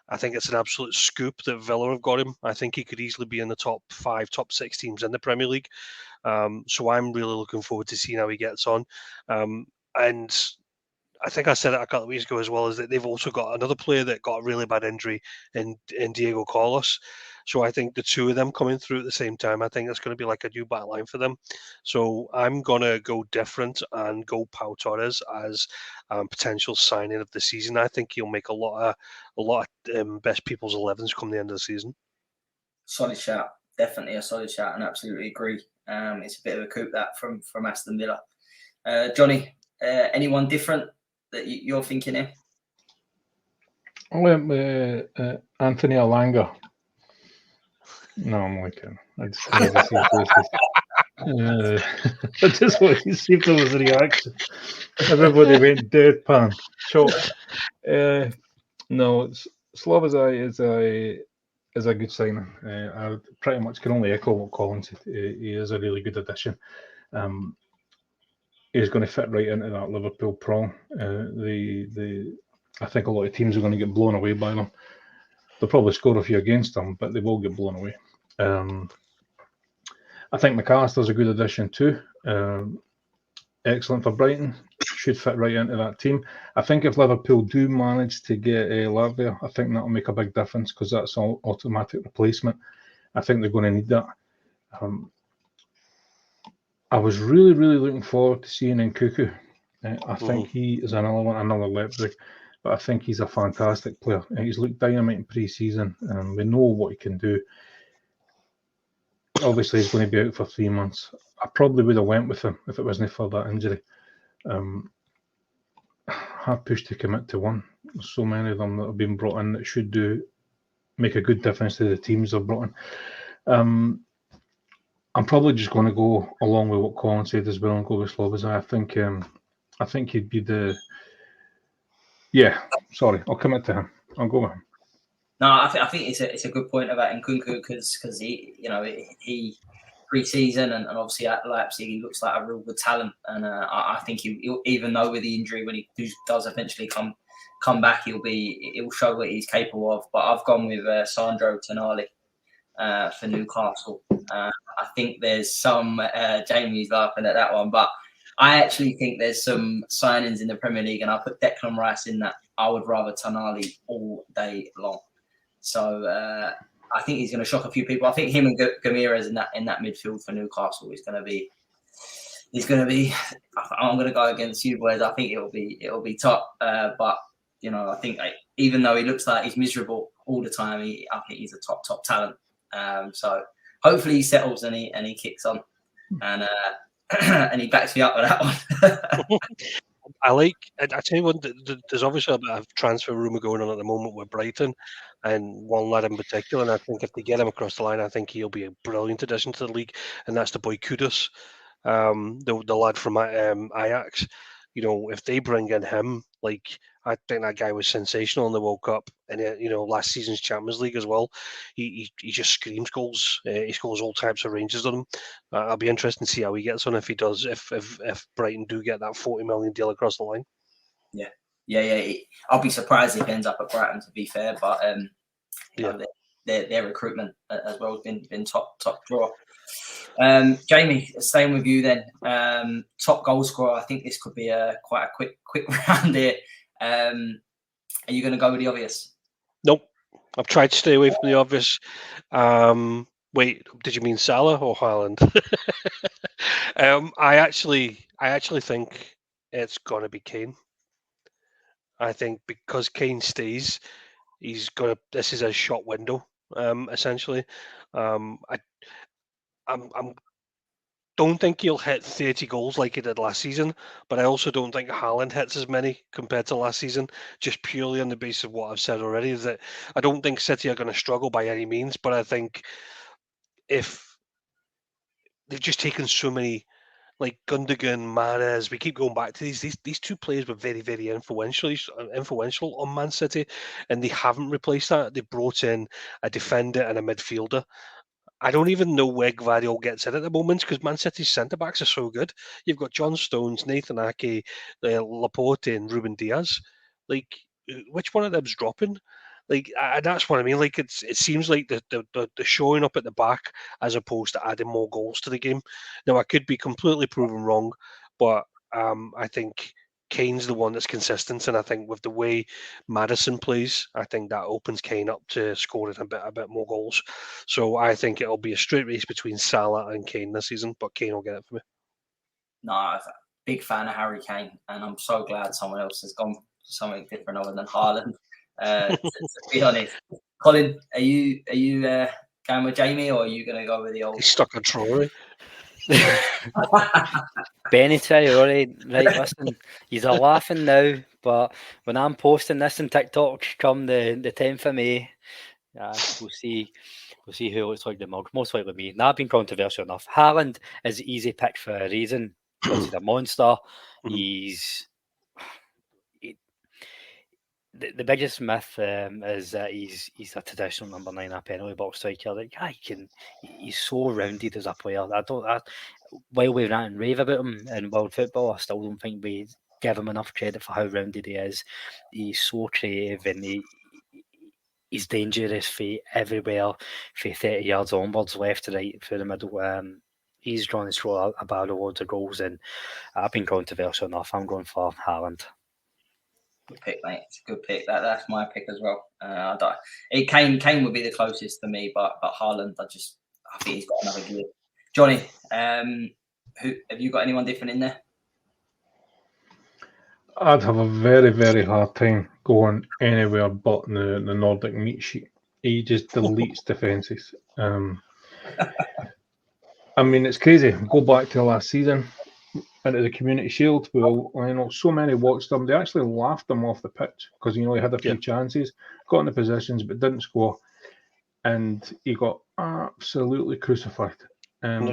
B: I think it's an absolute scoop that Villa have got him. I think he could easily be in the top 5, top 6 teams in the Premier League. So I'm really looking forward to seeing how he gets on. And I think I said it a couple of weeks ago as well, is that they've also got another player that got a really bad injury in Diego Carlos. So I think the two of them coming through at the same time, I think it's going to be like a new back line for them. So I'm going to go different and go Pau Torres as potential signing of the season. I think he'll make a lot of best people's 11s come the end of the season.
A: Solid shout. Definitely a solid shout, and absolutely agree. It's a bit of a coup that from Aston Villa. Johnny, anyone different that you're thinking here?
C: I went with Anthony Alanga. No, I'm only kidding. I just wanted to see faces. I just wanted to see if there was a reaction. Everybody went deadpan, chopped. No, Slobozai is a good signing. I pretty much can only echo what Colin said. He is a really good addition. He's going to fit right into that Liverpool prong. I think a lot of teams are going to get blown away by them. They'll probably score a few against them, but they will get blown away. I think McAllister's a good addition too. Excellent for Brighton. Should fit right into that team. I think if Liverpool do manage to get Latvia, I think that'll make a big difference because that's all automatic replacement. I think they're going to need that. I was really, really looking forward to seeing Nkuku. I think he is another Leipzig, but I think he's a fantastic player. He's looked dynamite in pre-season, and we know what he can do. Obviously, he's going to be out for 3 months. I probably would have went with him if it wasn't for that injury. Hard push to commit to one. There's so many of them that have been brought in that should make a good difference to the teams they've brought in. I'm probably just going to go along with what Colin said as well and go with Slobozai. I think he'd be the. Yeah, sorry, I'll commit to him. I'll go with him.
A: No, I think it's a good point about Nkunku because he pre-season and obviously at Leipzig he looks like a real good talent, and I think he even though with the injury when he does eventually come back he'll show what he's capable of. But I've gone with Sandro Tonali for Newcastle. I think there's some Jamie's laughing at that one, but I actually think there's some signings in the Premier League, and I put Declan Rice in that. I would rather Tonali all day long. So I think he's going to shock a few people. I think him and Gamirez in that midfield for Newcastle is going to be. I'm going to go against you boys. I think it'll be top. But I think even though he looks like he's miserable all the time, I think he's a top talent. So hopefully he settles and he kicks on, and and he backs me up with that one.
B: I tell you what, there's obviously a bit of transfer rumour going on at the moment with Brighton, and one lad in particular, and I think if they get him across the line, I think he'll be a brilliant addition to the league, and that's the boy Kudus, the lad from Ajax. If they bring in him, Like, I think that guy was sensational in the World Cup and last season's Champions League as well. He just screams goals. He scores all types of ranges on him. I'll be interested to see how he gets on if he does. If Brighton do get that 40 million deal across the line.
A: Yeah. I'll be surprised if he ends up at Brighton, to be fair. But their recruitment as well has been top draw. Jamie, staying with you then. Top goal scorer. I think this could be quite a quick round here. Are you going to go with the obvious?
B: Nope. I've tried to stay away from the obvious. Wait, did you mean Salah or Haaland? I actually think it's going to be Kane. I think because Kane stays, this is a shot window, essentially. I don't think he'll hit 30 goals like he did last season, but I also don't think Haaland hits as many compared to last season, just purely on the basis of what I've said already, is that I don't think City are going to struggle by any means, but I think if they've just taken so many, like Gundogan, Mahrez, we keep going back to these two players were very, very influential on Man City, and they haven't replaced that. They brought in a defender and a midfielder. I don't even know where Gvardiol gets in at the moment because Man City's centre-backs are so good. You've got John Stones, Nathan Ake, Laporte and Ruben Diaz. Like, which one of them's dropping? Like, that's what I mean. Like, it seems like the showing up at the back as opposed to adding more goals to the game. Now, I could be completely proven wrong, but I think Kane's the one that's consistent, and I think with the way Maddison plays, I think that opens Kane up to scoring a bit more goals. So I think it'll be a straight race between Salah and Kane this season, but Kane will get it for me.
A: No, I'm a big fan of Harry Kane, and I'm so glad someone else has gone for something different other than Haaland. To be honest, Colin, are you going with Jamie, or are you going to go with the old?
B: He's stuck on Troy.
D: Benny Traore, right? Listen, he's a laughing now, but when I'm posting this on TikTok come the 10th of May, we'll see who looks like the mug. Most likely me. Now, I've been controversial enough. Haaland is an easy pick for a reason because he's a monster. He's the biggest myth is that he's a traditional number 9, a penalty box striker. Like, he's so rounded as a player. While we rant and rave about him in world football, I still don't think we give him enough credit for how rounded he is. He's so creative and he's dangerous for everywhere, for 30 yards onwards, left to right, through the middle. He's drawn his throw a barrel loads of goals, and I've been controversial enough. I'm going for Haaland.
A: Good pick, mate. It's a good pick. That's my pick as well. Kane would be the closest for me, but Haaland, I think he's got another gear. Johnny, who have you got anyone different in there?
C: I'd have a very, very hard time going anywhere but the Nordic meat sheet. He just deletes defences. I mean, it's crazy. Go back to last season into the Community Shield. Well, so many watched him. They actually laughed him off the pitch because he had a few chances, got in the positions but didn't score, and he got absolutely crucified.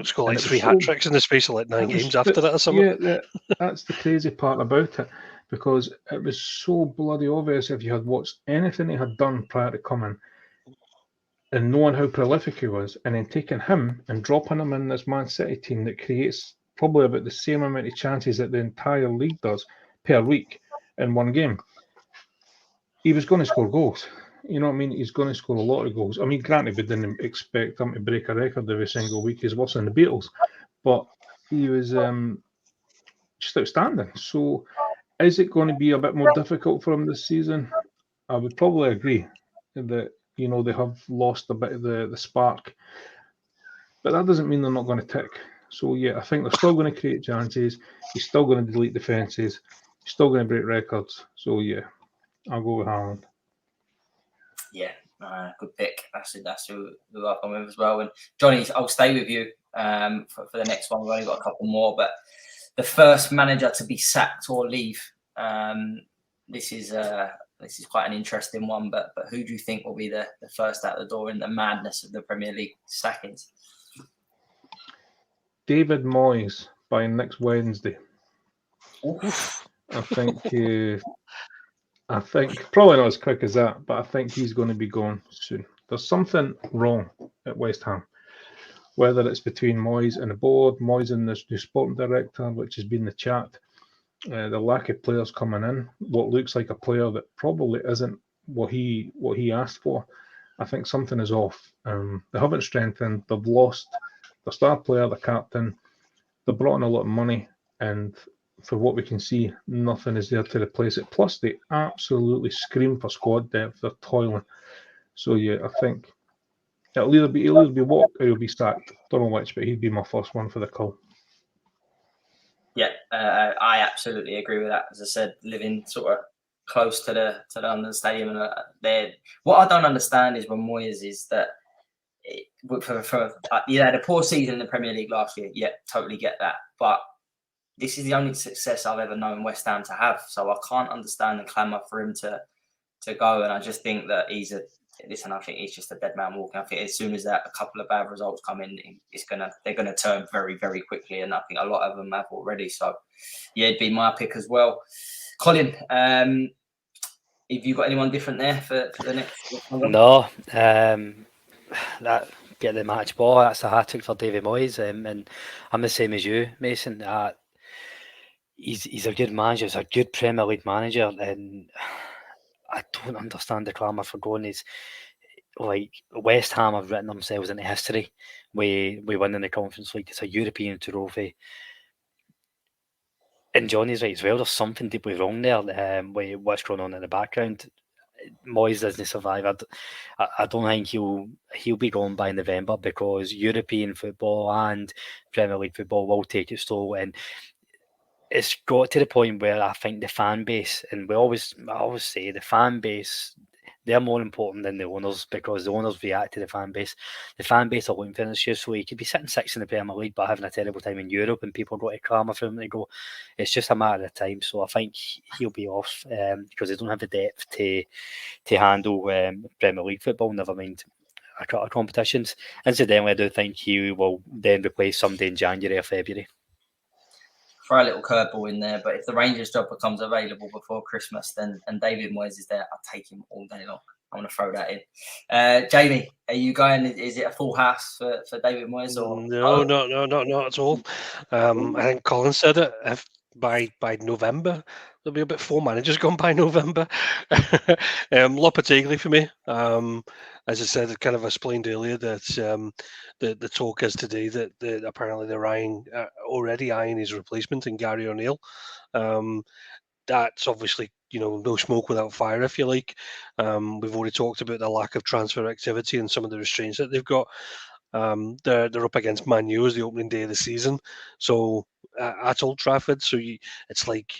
B: Scored like 3 hat tricks in the space of like 9 games after that or something.
C: Yeah, that's the crazy part about it, because it was so bloody obvious if you had watched anything he had done prior to coming and knowing how prolific he was, and then taking him and dropping him in this Man City team that creates probably about the same amount of chances that the entire league does per week in one game. He was going to score goals. You know what I mean? He's going to score a lot of goals. I mean, granted, we didn't expect him to break a record every single week. He's worse than the Beatles, but he was just outstanding. So, is it going to be a bit more difficult for him this season? I would probably agree that they have lost a bit of the spark, but that doesn't mean they're not going to tick. So yeah, I think they're still going to create chances. He's still going to delete defences. He's still going to break records. So yeah, I'll go with Haaland.
A: Yeah, good pick. That's who I've gone with as well. And Johnny, I'll stay with you for the next one. We've only got a couple more, but the first manager to be sacked or leave. This is quite an interesting one. But who do you think will be the first out the door in the madness of the Premier League sackings?
C: David Moyes by next Wednesday. I think I think probably not as quick as that, but I think he's going to be gone soon. There's something wrong at West Ham, whether it's between Moyes and the board, Moyes and the new sporting director, which has been the chat, the lack of players coming in, what looks like a player that probably isn't what he asked for. I think something is off. They haven't strengthened. They've lost the star player, the captain. They brought in a lot of money, and for what we can see, nothing is there to replace it. Plus, they absolutely scream for squad depth. They're toiling. So yeah, I think he'll either be walked or he'll be sacked. Don't know which, but he'd be my first one for the call.
A: Yeah, I absolutely agree with that. As I said, living sort of close to the London Stadium, and what I don't understand is when Moyes is that he had a poor season in the Premier League last year. Yeah, totally get that, but this is the only success I've ever known West Ham to have. So I can't understand the clamour for him to go. And I just think that I think he's just a dead man walking. I think as soon as that a couple of bad results come in, they're gonna turn very, very quickly. And I think a lot of them have already. So yeah, it'd be my pick as well. Colin, have you got anyone different there for the next?
D: No, that get the match ball. That's a hat trick for David Moyes, and I'm the same as you, Mason. He's a good manager. He's a good Premier League manager, and I don't understand the clamour for going. Is like West Ham have written themselves into history. We win in the Conference League. It's a European trophy. And Johnny's right as well. There's something deeply wrong there with what's going on in the background. Moyes doesn't survive. I don't think he'll be gone by November, because European football and Premier League football will take its toll, and it's got to the point where I think the fan base, and I always say the fan base, they're more important than the owners, because the owners react to the fan base. The fan base are looking for an excuse, so he could be sitting sixth in the Premier League but having a terrible time in Europe, and people go to clamour for him to go. It's just a matter of time. So I think he'll be off because they don't have the depth to handle Premier League football, never mind competitions. Incidentally, I do think he will then replace somebody in January or February.
A: Throw a little curveball in there, but if the Rangers job becomes available before Christmas, then and David Moyes is there, I'll take him all day long. I want to throw that in. Jamie, are you going? Is it a full house for David Moyes? Or
B: no, not at all. I think Colin said it. If by November, there'll be about 4 managers gone by November. Lopetegui for me. As I said, I kind of explained earlier that the talk is today that apparently they're already eyeing his replacement in Gary O'Neill. That's obviously, no smoke without fire, if you like. We've already talked about the lack of transfer activity and some of the restraints that they've got. They're up against Man U as the opening day of the season, so at Old Trafford. So it's like,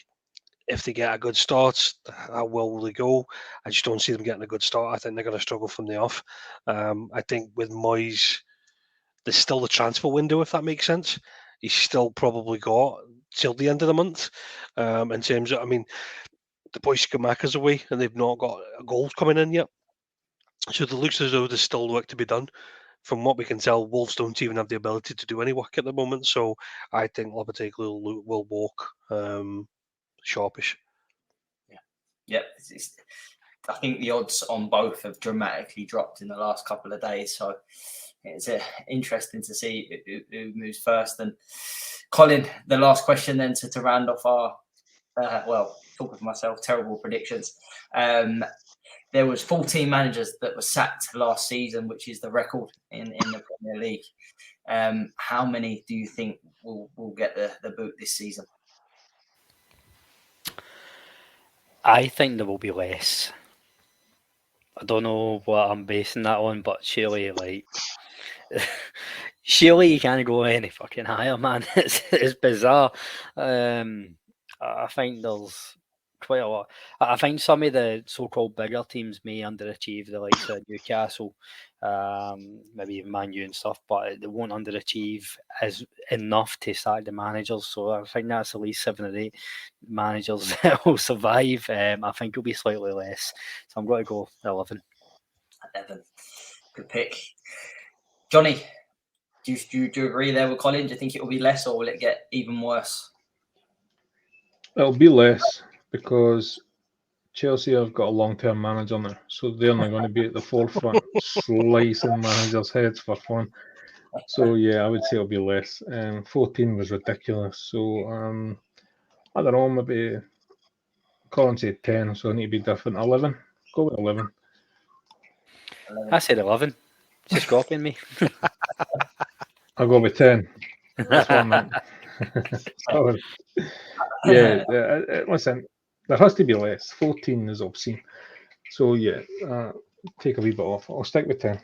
B: if they get a good start, how well will they go? I just don't see them getting a good start. I think they're going to struggle from the off. I think with Moyes, there's still the transfer window, if that makes sense. He's still probably got till the end of the month. In terms of, the boys Skamaka's away and they've not got a goal coming in yet. So it looks as though there's still work to be done. From what we can tell, Wolves don't even have the ability to do any work at the moment. So I think Lopetegui will walk sharpish.
A: Yeah. I think the odds on both have dramatically dropped in the last couple of days. So it's interesting to see who moves first. And Colin, the last question then to round off our, talking for myself, terrible predictions. There was 14 managers that were sacked last season, which is the record in the Premier League. How many do you think will get the boot this season?
D: I think there will be less. I don't know what I'm basing that on, but surely, surely you can't go any fucking higher, man. It's bizarre. I think there's quite a lot. I think some of the so-called bigger teams may underachieve, the likes of Newcastle, maybe even Man U and stuff, but they won't underachieve as enough to sack the managers. So I think that's at least 7 or 8 managers that will survive. I think it'll be slightly less. So I'm going to go 11.
A: 11. Good pick. Johnny, do you agree there with Colin? Do you think it will be less, or will it get even worse?
C: It'll be less, because Chelsea have got a long-term manager now, so they're not going to be at the forefront slicing managers' heads for fun. So yeah, I would say it'll be less. 14 was ridiculous. So I don't know, maybe Colin said 10, so I need to be different. 11. Go with 11.
D: I said 11. Just copying me.
C: I'll go with 10. That's what I meant. So, yeah, listen, there has to be less. 14 is obscene. So yeah, take a wee bit off. I'll stick with 10.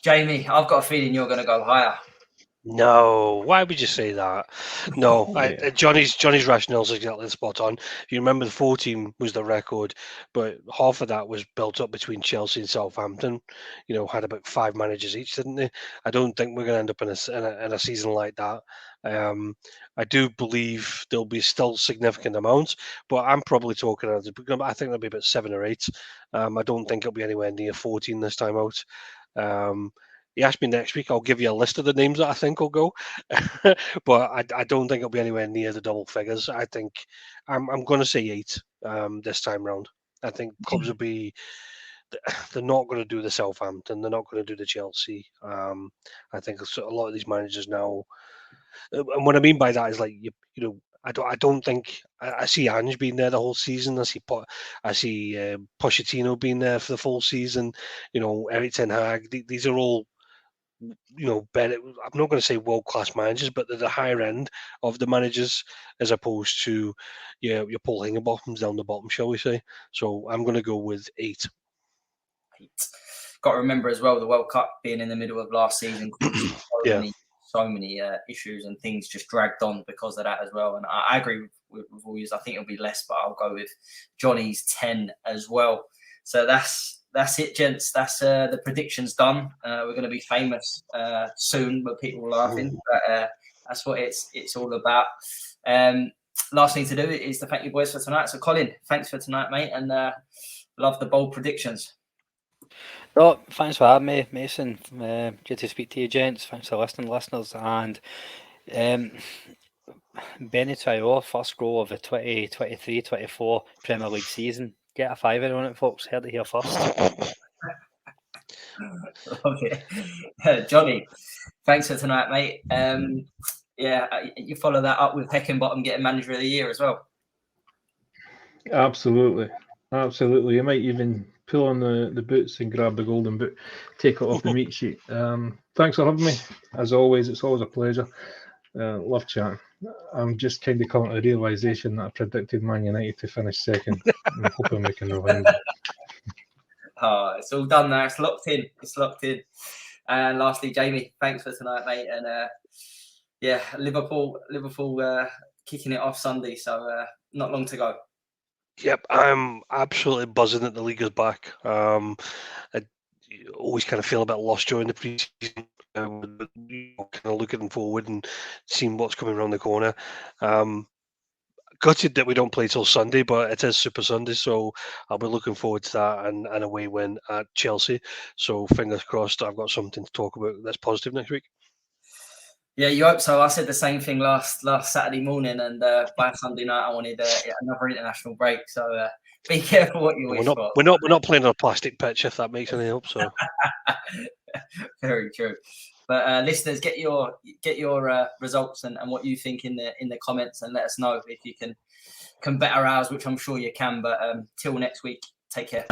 A: Jamie, I've got a feeling you're going to go higher.
B: No, why would you say that? No,
C: Yeah.
B: Johnny's rationale is exactly spot on. You remember the 14 was the record, but half of that was built up between Chelsea and Southampton. You know, had about 5 managers each, didn't they? I don't think we're going to end up in a season like that. I do believe there'll be still significant amounts, but I'm probably talking. I think there'll be about 7 or 8. I don't think it'll be anywhere near 14 this time out. You ask me next week, I'll give you a list of the names that I think will go, but I don't think it'll be anywhere near the double figures. I think I'm going to say 8 this time round. I think clubs will be. They're not going to do the Southampton. They're not going to do the Chelsea. I think a lot of these managers now, and what I mean by that is like you know. I don't think I see Ange being there the whole season. I see Pochettino being there for the full season. You know, Erik ten Hag. These are all, you know, better. I'm not going to say world class managers, but they're the higher end of the managers as opposed to your Paul Higginbothams down the bottom, shall we say? So I'm going to go with 8.
A: Got to remember as well the World Cup being in the middle of last season. So many issues and things just dragged on because of that as well. And I agree with all you. I think it'll be less, but I'll go with Johnny's 10 as well. So that's it, gents. That's the predictions done. We're going to be famous soon, but people laughing. But that's what it's all about. Last thing to do is to thank you boys for tonight. So Colin, thanks for tonight, mate, and love the bold predictions.
D: No, thanks for having me, Mason. Good to speak to you, gents. Thanks for listening, listeners. And Benny Traore, first goal of the 2023-24 Premier League season. Get a fiver on it, folks. Heard it here first.
A: Okay. Johnny, thanks for tonight, mate. You follow that up with Heckingbottom getting Manager of the Year as well.
C: Absolutely. You might even pull on the boots and grab the golden boot, take it off the meat sheet. Thanks for having me. As always, it's always a pleasure. Love chatting. I'm just kind of coming to the realisation that I predicted Man United to finish second. I'm hoping we can rewind it.
A: It's all done now. It's locked in. And lastly, Jamie, thanks for tonight, mate. And Liverpool kicking it off Sunday, so not long to go.
B: Yep, I'm absolutely buzzing that the league is back. I always kind of feel a bit lost during the pre-season, kind of looking forward and seeing what's coming around the corner. Gutted that we don't play till Sunday, but it is Super Sunday, so I'll be looking forward to that and an away win at Chelsea. So fingers crossed, I've got something to talk about that's positive next week.
A: Yeah, you hope so. I said the same thing last Saturday morning, and by Sunday night, I wanted another international break. So be careful what you wish for.
B: We're not playing on a plastic pitch, if that makes any help. So
A: very true. But listeners, get your results and what you think in the comments, and let us know if you can better ours, which I'm sure you can. But till next week, take care.